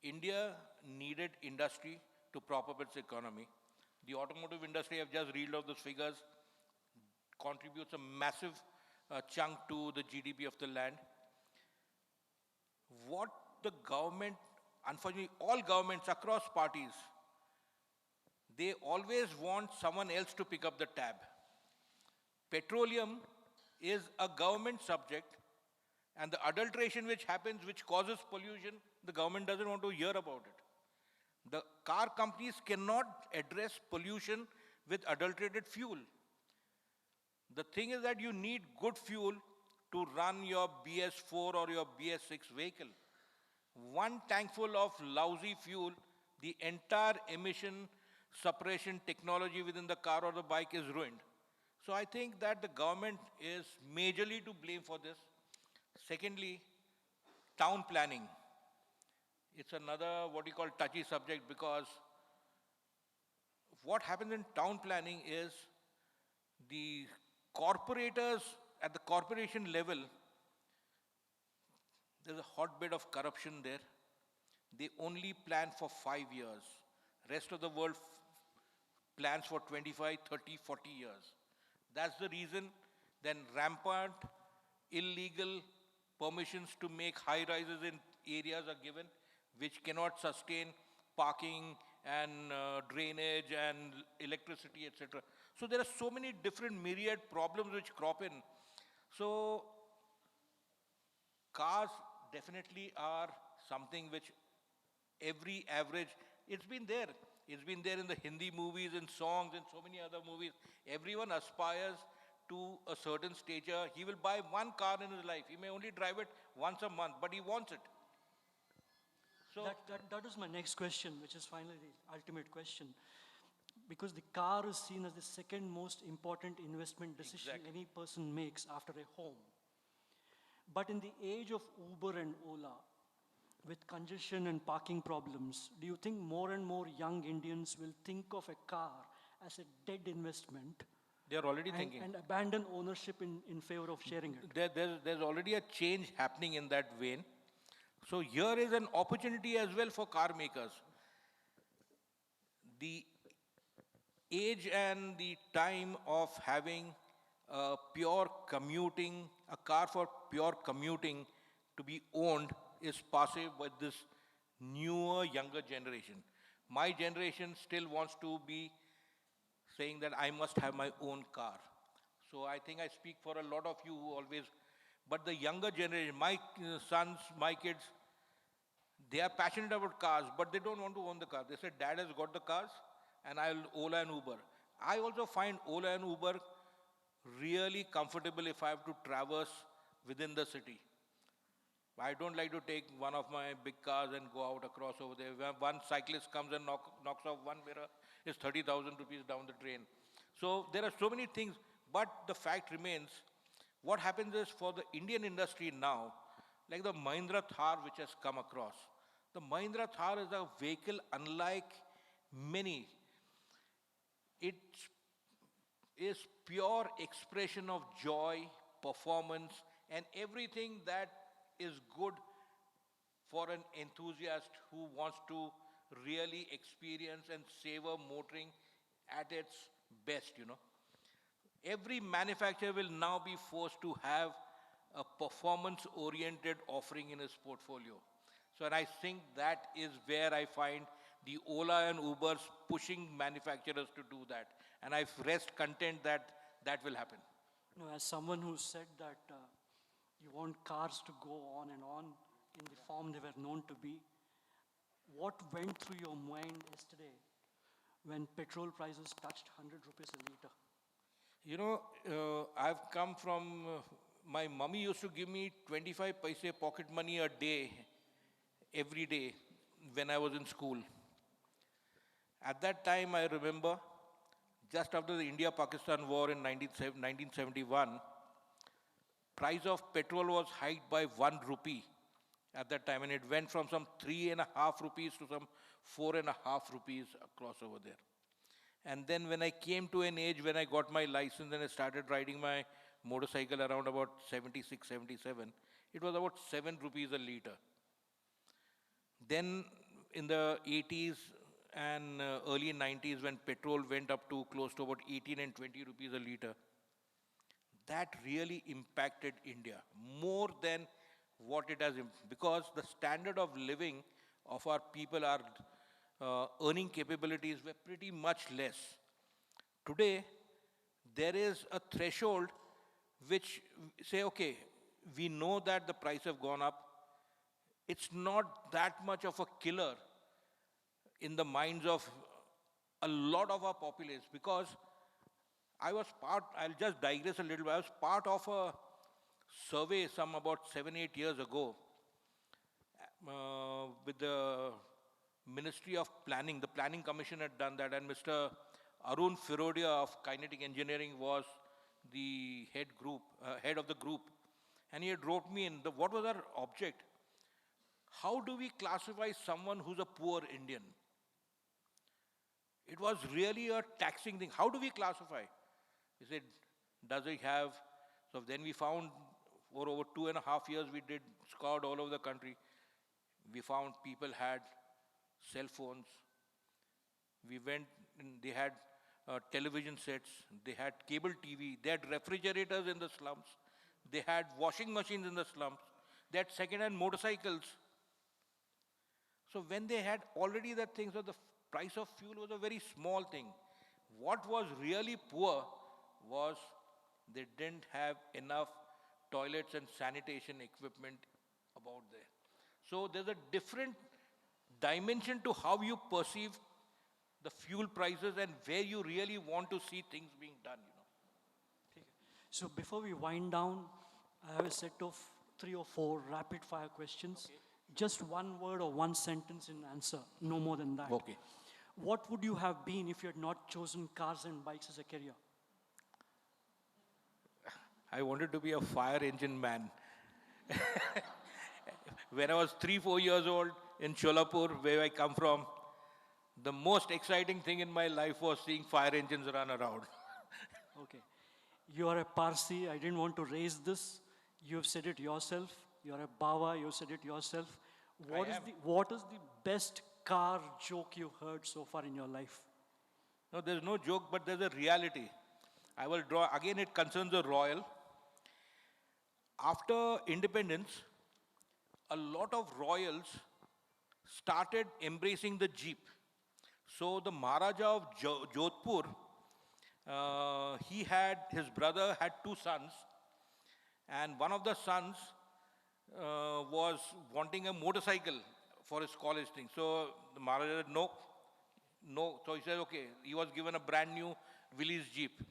India needed industry to prop up its economy. The automotive industry, I've just reeled off those figures, contributes a massive chunk to the GDP of the land. What the government, unfortunately, all governments across parties, they always want someone else to pick up the tab. Petroleum is a government subject, and the adulteration which happens, which causes pollution, the government doesn't want to hear about it. The car companies cannot address pollution with adulterated fuel. The thing is that you need good fuel to run your BS4 or your BS6 vehicle. One tankful of lousy fuel, the entire emission suppression technology within the car or the bike is ruined. So I think that the government is majorly to blame for this. Secondly, town planning. It's another what you call touchy subject, because what happens in town planning is the corporators at the corporation level, there's a hotbed of corruption there. They only plan for 5 years. Rest of the world plans for 25, 30, 40 years. That's the reason then rampant illegal permissions to make high rises in areas are given, which cannot sustain parking and drainage and electricity, etc. So there are so many different myriad problems which crop in. So cars definitely are something which every average, it's been there. It's been there in the Hindi movies and songs and so many other movies. Everyone aspires to a certain stature. He will buy one car in his life. He may only drive it once a month, but he wants it. So that is my next question, which is finally the ultimate question. Because the car is seen as the second most important investment decision any person makes after a home. But in the age of Uber and Ola, with congestion and parking problems, do you think more and more young Indians will think of a car as a dead investment? They're already thinking. And abandon ownership in favor of sharing it? There's already a change happening in that vein. So here is an opportunity as well for car makers. The age and the time of having a pure commuting, a car for pure commuting to be owned is passive with this newer, younger generation. My generation still wants to be saying that I must have my own car. So I think I speak for a lot of you who always, but the younger generation, my sons, my kids, they are passionate about cars, but they don't want to own the car. They said, Dad has got the cars, and I'll Ola and Uber. I also find Ola and Uber really comfortable if I have to traverse within the city. I don't like to take one of my big cars and go out across over there. When one cyclist comes and knocks off one mirror, it's 30,000 rupees down the drain. So there are so many things, but the fact remains, what happens is for the Indian industry now, like the Mahindra Thar which has come across, the Mahindra Thar is a vehicle unlike many. It is pure expression of joy, performance, and everything that is good for an enthusiast who wants to really experience and savor motoring at its best, you know. Every manufacturer will now be forced to have a performance-oriented offering in his portfolio. So, and I think that is where I find the Ola and Ubers pushing manufacturers to do that. And I rest content that that will happen. You know, as someone who said that you want cars to go on and on in the form they were known to be, what went through your mind yesterday when petrol prices touched 100 rupees a litre? You know, I've come from, my mummy used to give me 25 paise pocket money a day, every day, when I was in school. At that time, I remember, just after the India-Pakistan war in 1971, price of petrol was hiked by 1 rupee at that time, and it went from some 3.5 rupees to some 4.5 rupees across over there. And then when I came to an age when I got my license and I started riding my motorcycle around about 76, 77, it was about 7 rupees a litre. Then in the 80s and early 90s when petrol went up to close to about 18 and 20 rupees a litre, that really impacted India more than what it has, because the standard of living of our people, our earning capabilities were pretty much less. Today, there is a threshold which say, okay, we know that the price have gone up. It's not that much of a killer in the minds of a lot of our populace, because I was part, I'll just digress a little bit, I was part of a survey some about 7-8 years ago with the Ministry of Planning. The Planning Commission had done that, and Mr. Arun Firodia of Kinetic Engineering was the head of the group. And he had wrote me in, what was our object? How do we classify someone who's a poor Indian? It was really a taxing thing. How do we classify? He said, does he have, so then we found, for over 2.5 years we did, scoured all over the country. We found people had cell phones. We went, and they had television sets, they had cable TV, they had refrigerators in the slums, they had washing machines in the slums, they had second-hand motorcycles. So when they had already that thing, so the price of fuel was a very small thing. What was really poor was they didn't have enough toilets and sanitation equipment about there. So there's a different dimension to how you perceive the fuel prices and where you really want to see things being done, you know. Okay. So before we wind down, I have a set of 3 or 4 rapid fire questions. Okay. Just one word or one sentence in answer, no more than that. Okay. What would you have been if you had not chosen cars and bikes as a career? I wanted to be a fire engine man. When I was 3-4 years old in Sholapur, where I come from, the most exciting thing in my life was seeing fire engines run around. Okay. You are a Parsi. I didn't want to raise this. You have said it yourself. You are a Bawa. You have said it yourself. What is the best car joke you heard so far in your life? No, there's no joke, but there's a reality. I will draw, again it concerns the royal. After independence, a lot of royals started embracing the Jeep. So the Maharaja of Jodhpur, his brother had two sons, and one of the sons was wanting a motorcycle for his college thing. So the Maharaja said, no. So he said, okay. He was given a brand new Willys Jeep.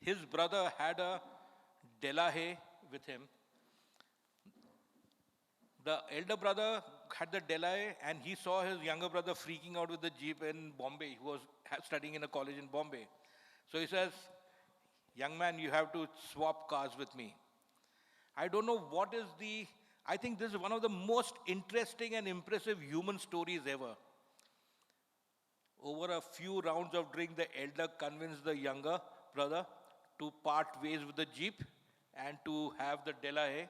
His brother had a Delahaye with him. The elder brother had the Delahaye, and he saw his younger brother freaking out with the Jeep in Bombay. He was studying in a college in Bombay. So he says, young man, you have to swap cars with me. I don't know what is I think this is one of the most interesting and impressive human stories ever. Over a few rounds of drink, the elder convinced the younger brother to part ways with the Jeep and to have the Delahaye.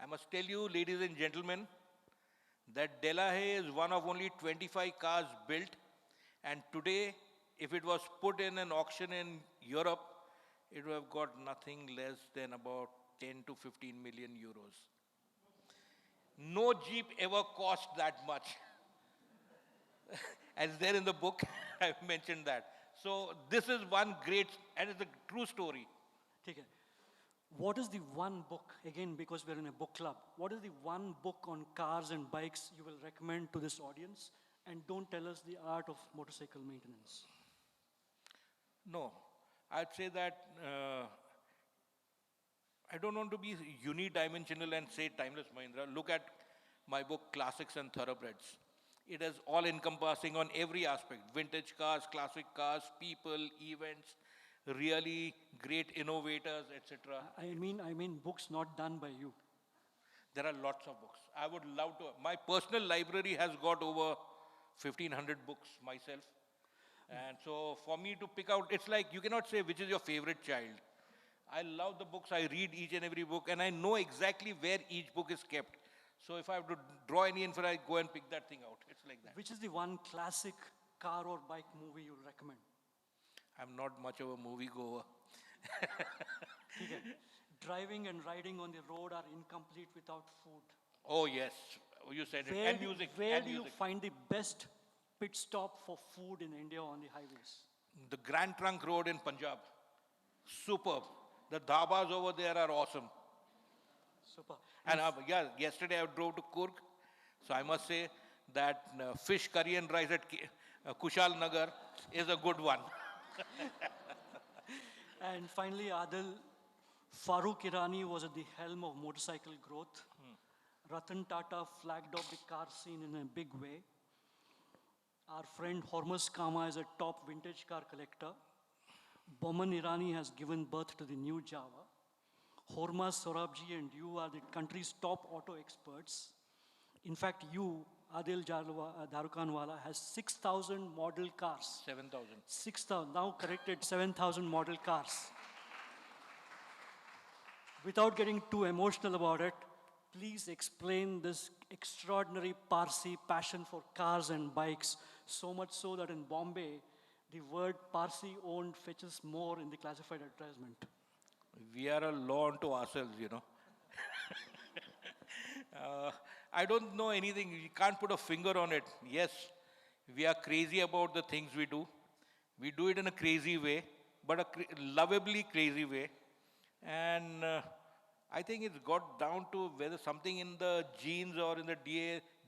I must tell you, ladies and gentlemen, that Delahaye is one of only 25 cars built, and today, if it was put in an auction in Europe, it would have got nothing less than about 10 to 15 million euros. No Jeep ever cost that much. As there in the book, I mentioned that. So this is one great, and it's a true story. Take it. What is the one book, again, because we're in a book club, what is the one book on cars and bikes you will recommend to this audience? And don't tell us the art of motorcycle maintenance. No, I'd say that I don't want to be unidimensional and say timeless Mahindra. Look at my book, Classics and Thoroughbreds. It is all encompassing on every aspect: vintage cars, classic cars, people, events, really great innovators, etc. I mean books not done by you. There are lots of books. I would love to. My personal library has got over 1,500 books myself. And so for me to pick out, it's like you cannot say which is your favorite child. I love the books. I read each and every book, and I know exactly where each book is kept. So if I have to draw any info, I go and pick that thing out. It's like that. Which is the one classic car or bike movie you'll recommend? I'm not much of a movie goer. Okay. Driving and riding on the road are incomplete without food. Oh yes, you said it. And music. Where and do you music. find the best pit stop for food in India on the highways? The Grand Trunk Road in Punjab. Superb. The dhabas over there are awesome. Super. And yesterday I drove to Kurg. So I must say that fish curry and rice at Kushal Nagar is a good one. And finally, Adil, Farooq Irani was at the helm of motorcycle growth. Ratan Tata flagged off the car scene in a big way. Our friend Hormuz Kama is a top vintage car collector. Boman Irani has given birth to the new Java. Hormuz Sorabji and you are the country's top auto experts. In fact, you, Adil Jal, Darukhanwala, has 6,000 model cars. 7,000. 6,000, now corrected, 7,000 model cars. Without getting too emotional about it, please explain this extraordinary Parsi passion for cars and bikes, so much so that in Bombay, the word Parsi owned fetches more in the classified advertisement. We are a law unto ourselves, you know. I don't know anything. We can't put a finger on it. Yes, we are crazy about the things we do. We do it in a crazy way, but a lovably crazy way. And I think it's got down to whether something in the genes or in the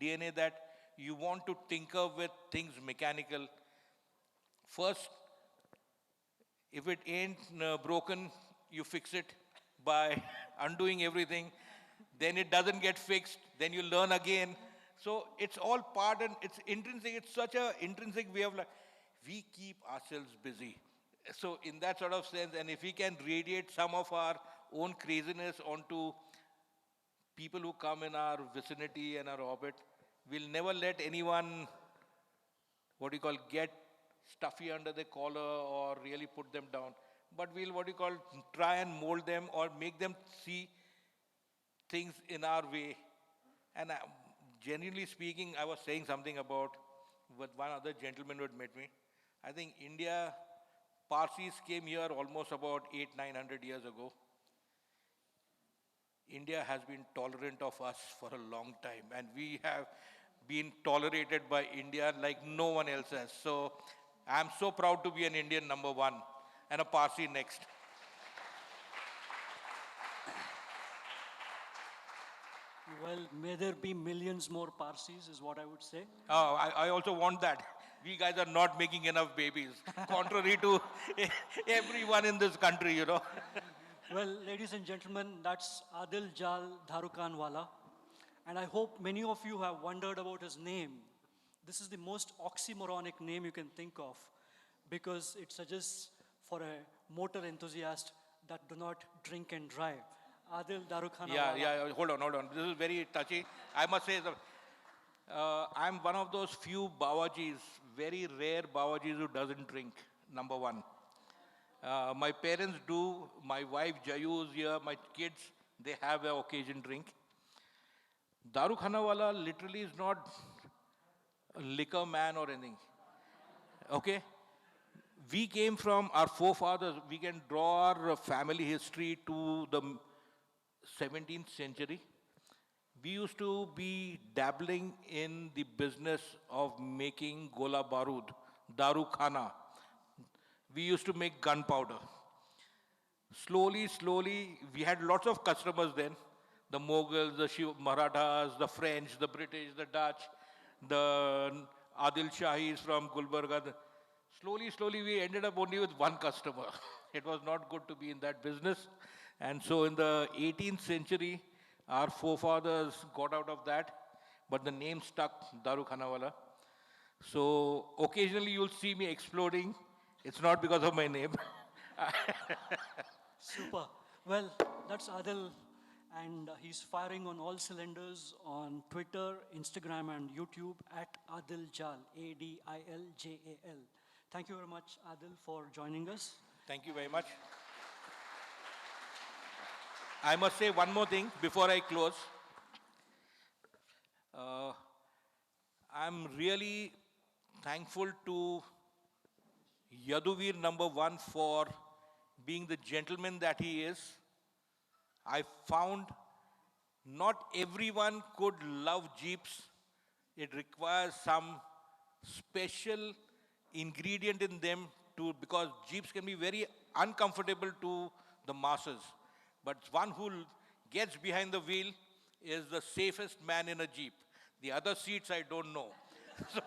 DNA that you want to tinker with things mechanical. First, if it ain't broken, you fix it by undoing everything. Then it doesn't get fixed. Then you learn again. So it's all part and it's intrinsic. It's such an intrinsic way of life. We keep ourselves busy. So in that sort of sense, and if we can radiate some of our own craziness onto people who come in our vicinity and our orbit, we'll never let anyone, get stuffy under the collar or really put them down. But we'll, try and mold them or make them see things in our way. And genuinely speaking, I was saying something about with one other gentleman who had met me. I think India, Parsis came here almost about 800-900 years ago. India has been tolerant of us for a long time, and we have been tolerated by India like no one else has. So I'm so proud to be an Indian number one and a Parsi next. Well, may there be millions more Parsis is what I would say. Oh, I also want that. We guys are not making enough babies, contrary to everyone in this country, you know. Well, ladies and gentlemen, that's Adil Jal Darukhanwala. And I hope many of you have wondered about his name. This is the most oxymoronic name you can think of because it suggests for a motor enthusiast that do not drink and drive. Adil Darukhanawala. Yeah, hold on. This is very touchy. I must say, I'm one of those few Bawajis, very rare Bawajis who doesn't drink, number one. My parents do, my wife Jayu is here, my kids, they have an occasion drink. Darukhanawala literally is not a liquor man or anything. Okay? We came from our forefathers, we can draw our family history to the 17th century. We used to be dabbling in the business of making gola barud, darukhana. We used to make gunpowder. Slowly, we had lots of customers then. The Mughals, the Marathas, the French, the British, the Dutch, the Adil Shahis from Gulbarga. Slowly, we ended up only with one customer. It was not good to be in that business. And so in the 18th century, our forefathers got out of that, but the name stuck, Darukhanawala. So occasionally you'll see me exploding. It's not because of my name. Super. Well, that's Adil, and he's firing on all cylinders on Twitter, Instagram, and YouTube at Adil Jal, Adiljal. Thank you very much, Adil, for joining us. Thank you very much. I must say one more thing before I close. I'm really thankful to Yaduveer number one for being the gentleman that he is. I found not everyone could love Jeeps. It requires some special ingredient in them because Jeeps can be very uncomfortable to the masses. But one who gets behind the wheel is the safest man in a Jeep. The other seats I don't know.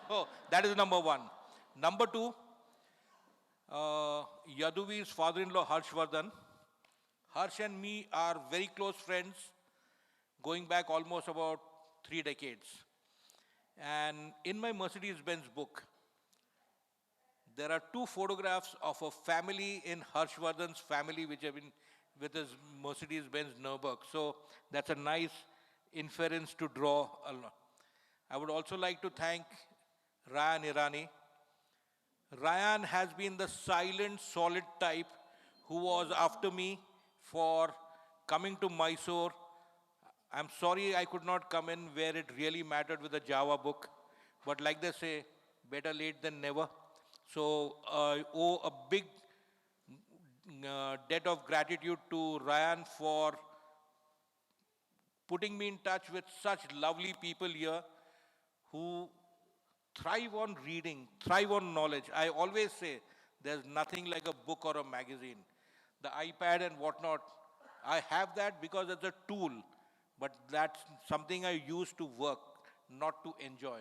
So that is number one. Number two, Yaduveer's father-in-law Harshvardhan. Harsh and me are very close friends, going back almost about 3 decades. And in my Mercedes-Benz book, there are 2 photographs of a family in Harshvardhan's family which have been with his Mercedes-Benz Nürburgring. So that's a nice inference to draw. I would also like to thank Ryan Irani. Ryan has been the silent, solid type who was after me for coming to Mysuru. I'm sorry I could not come in where it really mattered with the Java book. But like they say, better late than never. So I owe a big debt of gratitude to Ryan for putting me in touch with such lovely people here who thrive on reading, thrive on knowledge. I always say there's nothing like a book or a magazine. The iPad and whatnot, I have that because it's a tool, but that's something I use to work, not to enjoy.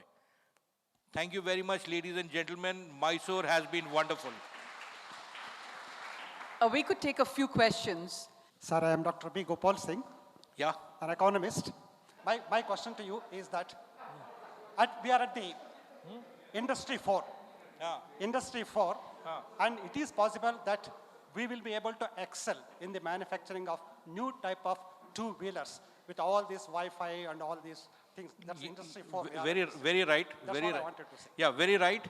Thank you very much, ladies and gentlemen. Mysore has been wonderful. We could take a few questions. Sir, I am Dr. B. Gopal Singh, Yeah. an economist. My question to you is that we are at the Industry 4. Yeah. Industry 4, and it is possible that we will be able to excel in the manufacturing of new type of two-wheelers with all this Wi-Fi and all these things. That's Industry 4. Very right. That's Very what I right. wanted to say. Yeah, very right.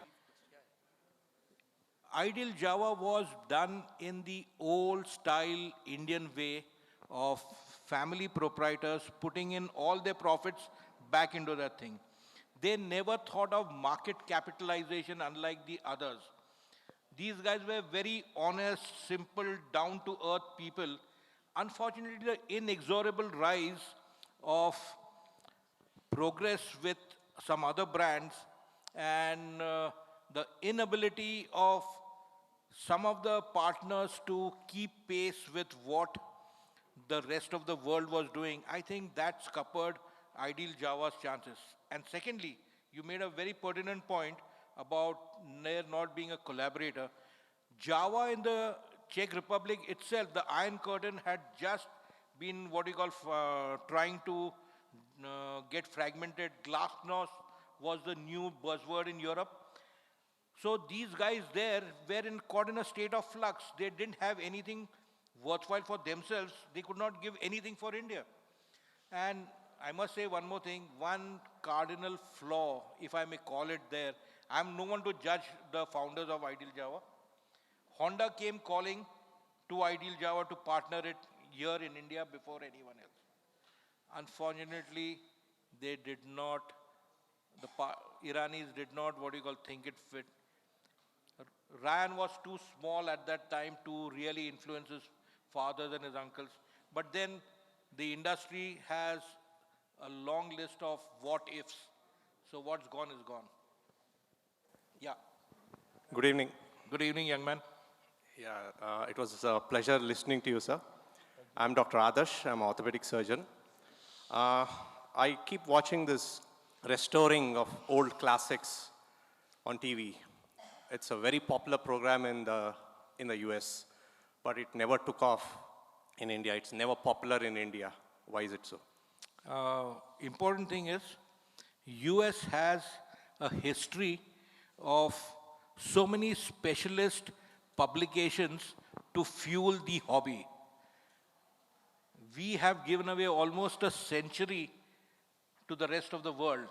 Ideal Java was done in the old style Indian way of family proprietors putting in all their profits back into that thing. They never thought of market capitalization unlike the others. These guys were very honest, simple, down-to-earth people. unfortunately, the inexorable rise of progress with some other brands and the inability of some of the partners to keep pace with what the rest of the world was doing, I think that scuppered Ideal Java's chances. And secondly, you made a very pertinent point about there not being a collaborator. Java in the Czech Republic itself, the Iron Curtain had just been what you call trying to get fragmented. Glasnost was the new buzzword in Europe. So these guys there were caught in a state of flux. They didn't have anything worthwhile for themselves. They could not give anything for India. And I must say one more thing, one cardinal flaw, if I may call it there. I'm no one to judge the founders of Ideal Java. Honda came calling to Ideal Java to partner it here in India before anyone else. Unfortunately, they did not, the Iranis did not, what you call, think it fit. Ryan was too small at that time to really influence his fathers and his uncles. But then the industry has a long list of what ifs. So what's gone is gone. Yeah. Good evening. Good evening, young man. Yeah, it was a pleasure listening to you, sir. I'm Dr. Adarsh. I'm an orthopedic surgeon. I keep watching this restoring of old classics on TV. It's a very popular program in the US, but it never took off in India. It's never popular in India. Why is it so? Important thing is, US has a history of so many specialist publications to fuel the hobby. We have given away almost a century to the rest of the world.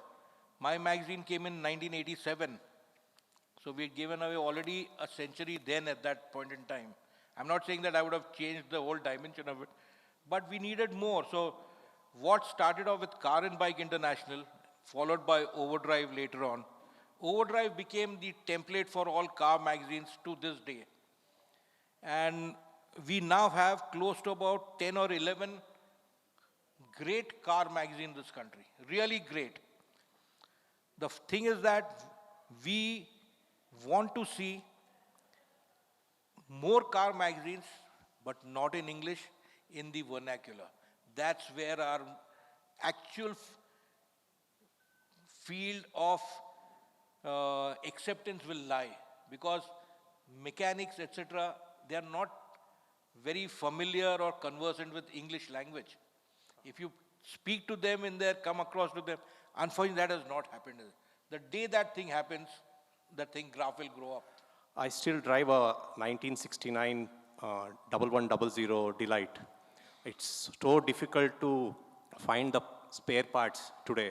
My magazine came in 1987. So we had given away already a century then at that point in time. I'm not saying that I would have changed the whole dimension of it, but we needed more. So what started off with Car and Bike International, followed by Overdrive later on, Overdrive became the template for all car magazines to this day. And we now have close to about 10 or 11 great car magazines in this country, really great. The thing is that we want to see more car magazines, but not in English, in the vernacular. That's where our actual field of acceptance will lie, because mechanics, etc., they are not very familiar or conversant with English language. If you speak to them in there, come across to them, unfortunately that has not happened. The day that thing happens, that thing graph will grow up. I still drive a 1969 1100 Delight. It's so difficult to find the spare parts today.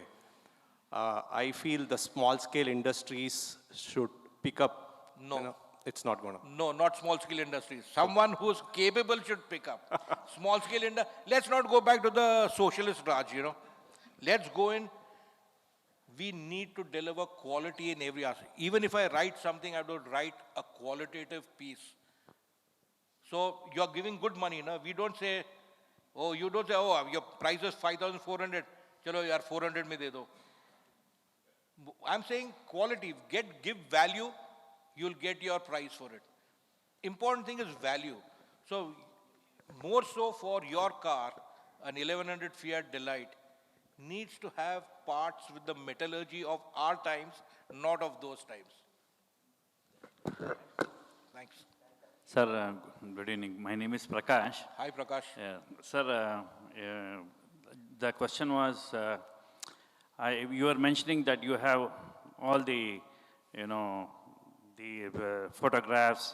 I feel the small scale industries should pick up. No. You know, it's not going to. No, not small scale industries. Someone who's capable should pick up. Small scale industry. Let's not go back to the socialist Raj, you know. Let's go in. We need to deliver quality in every aspect. Even if I write something, I have to write a qualitative piece. So you're giving good money, no? We don't say, oh, you don't say, oh, your price is 5,400. Chalo, yaar, 400 mein de do. I'm saying quality. Give value, you'll get your price for it. Important thing is value. So more so for your car, an 1100 Fiat Delight needs to have parts with the metallurgy of our times, not of those times. Thanks. Sir, good evening. My name is Prakash. Hi, Prakash. Sir, the question was, you were mentioning that you have all the, the photographs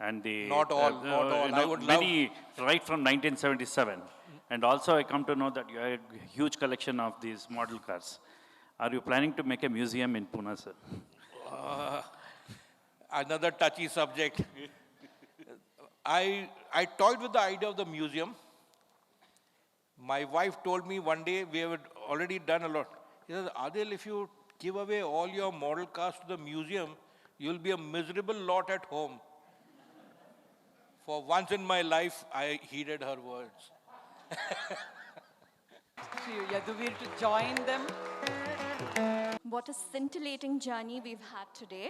and the... Not all, not all. I would many, right from 1977. And also I come to know that you have a huge collection of these model cars. Are you planning to make a museum in Pune, sir? Another touchy subject. I toyed with the idea of the museum. My wife told me one day, we have already done a lot. She says, Adil, if you give away all your model cars to the museum, you'll be a miserable lot at home. For once in my life, I heeded her words. To Yaduveer to join them. What a scintillating journey we've had today.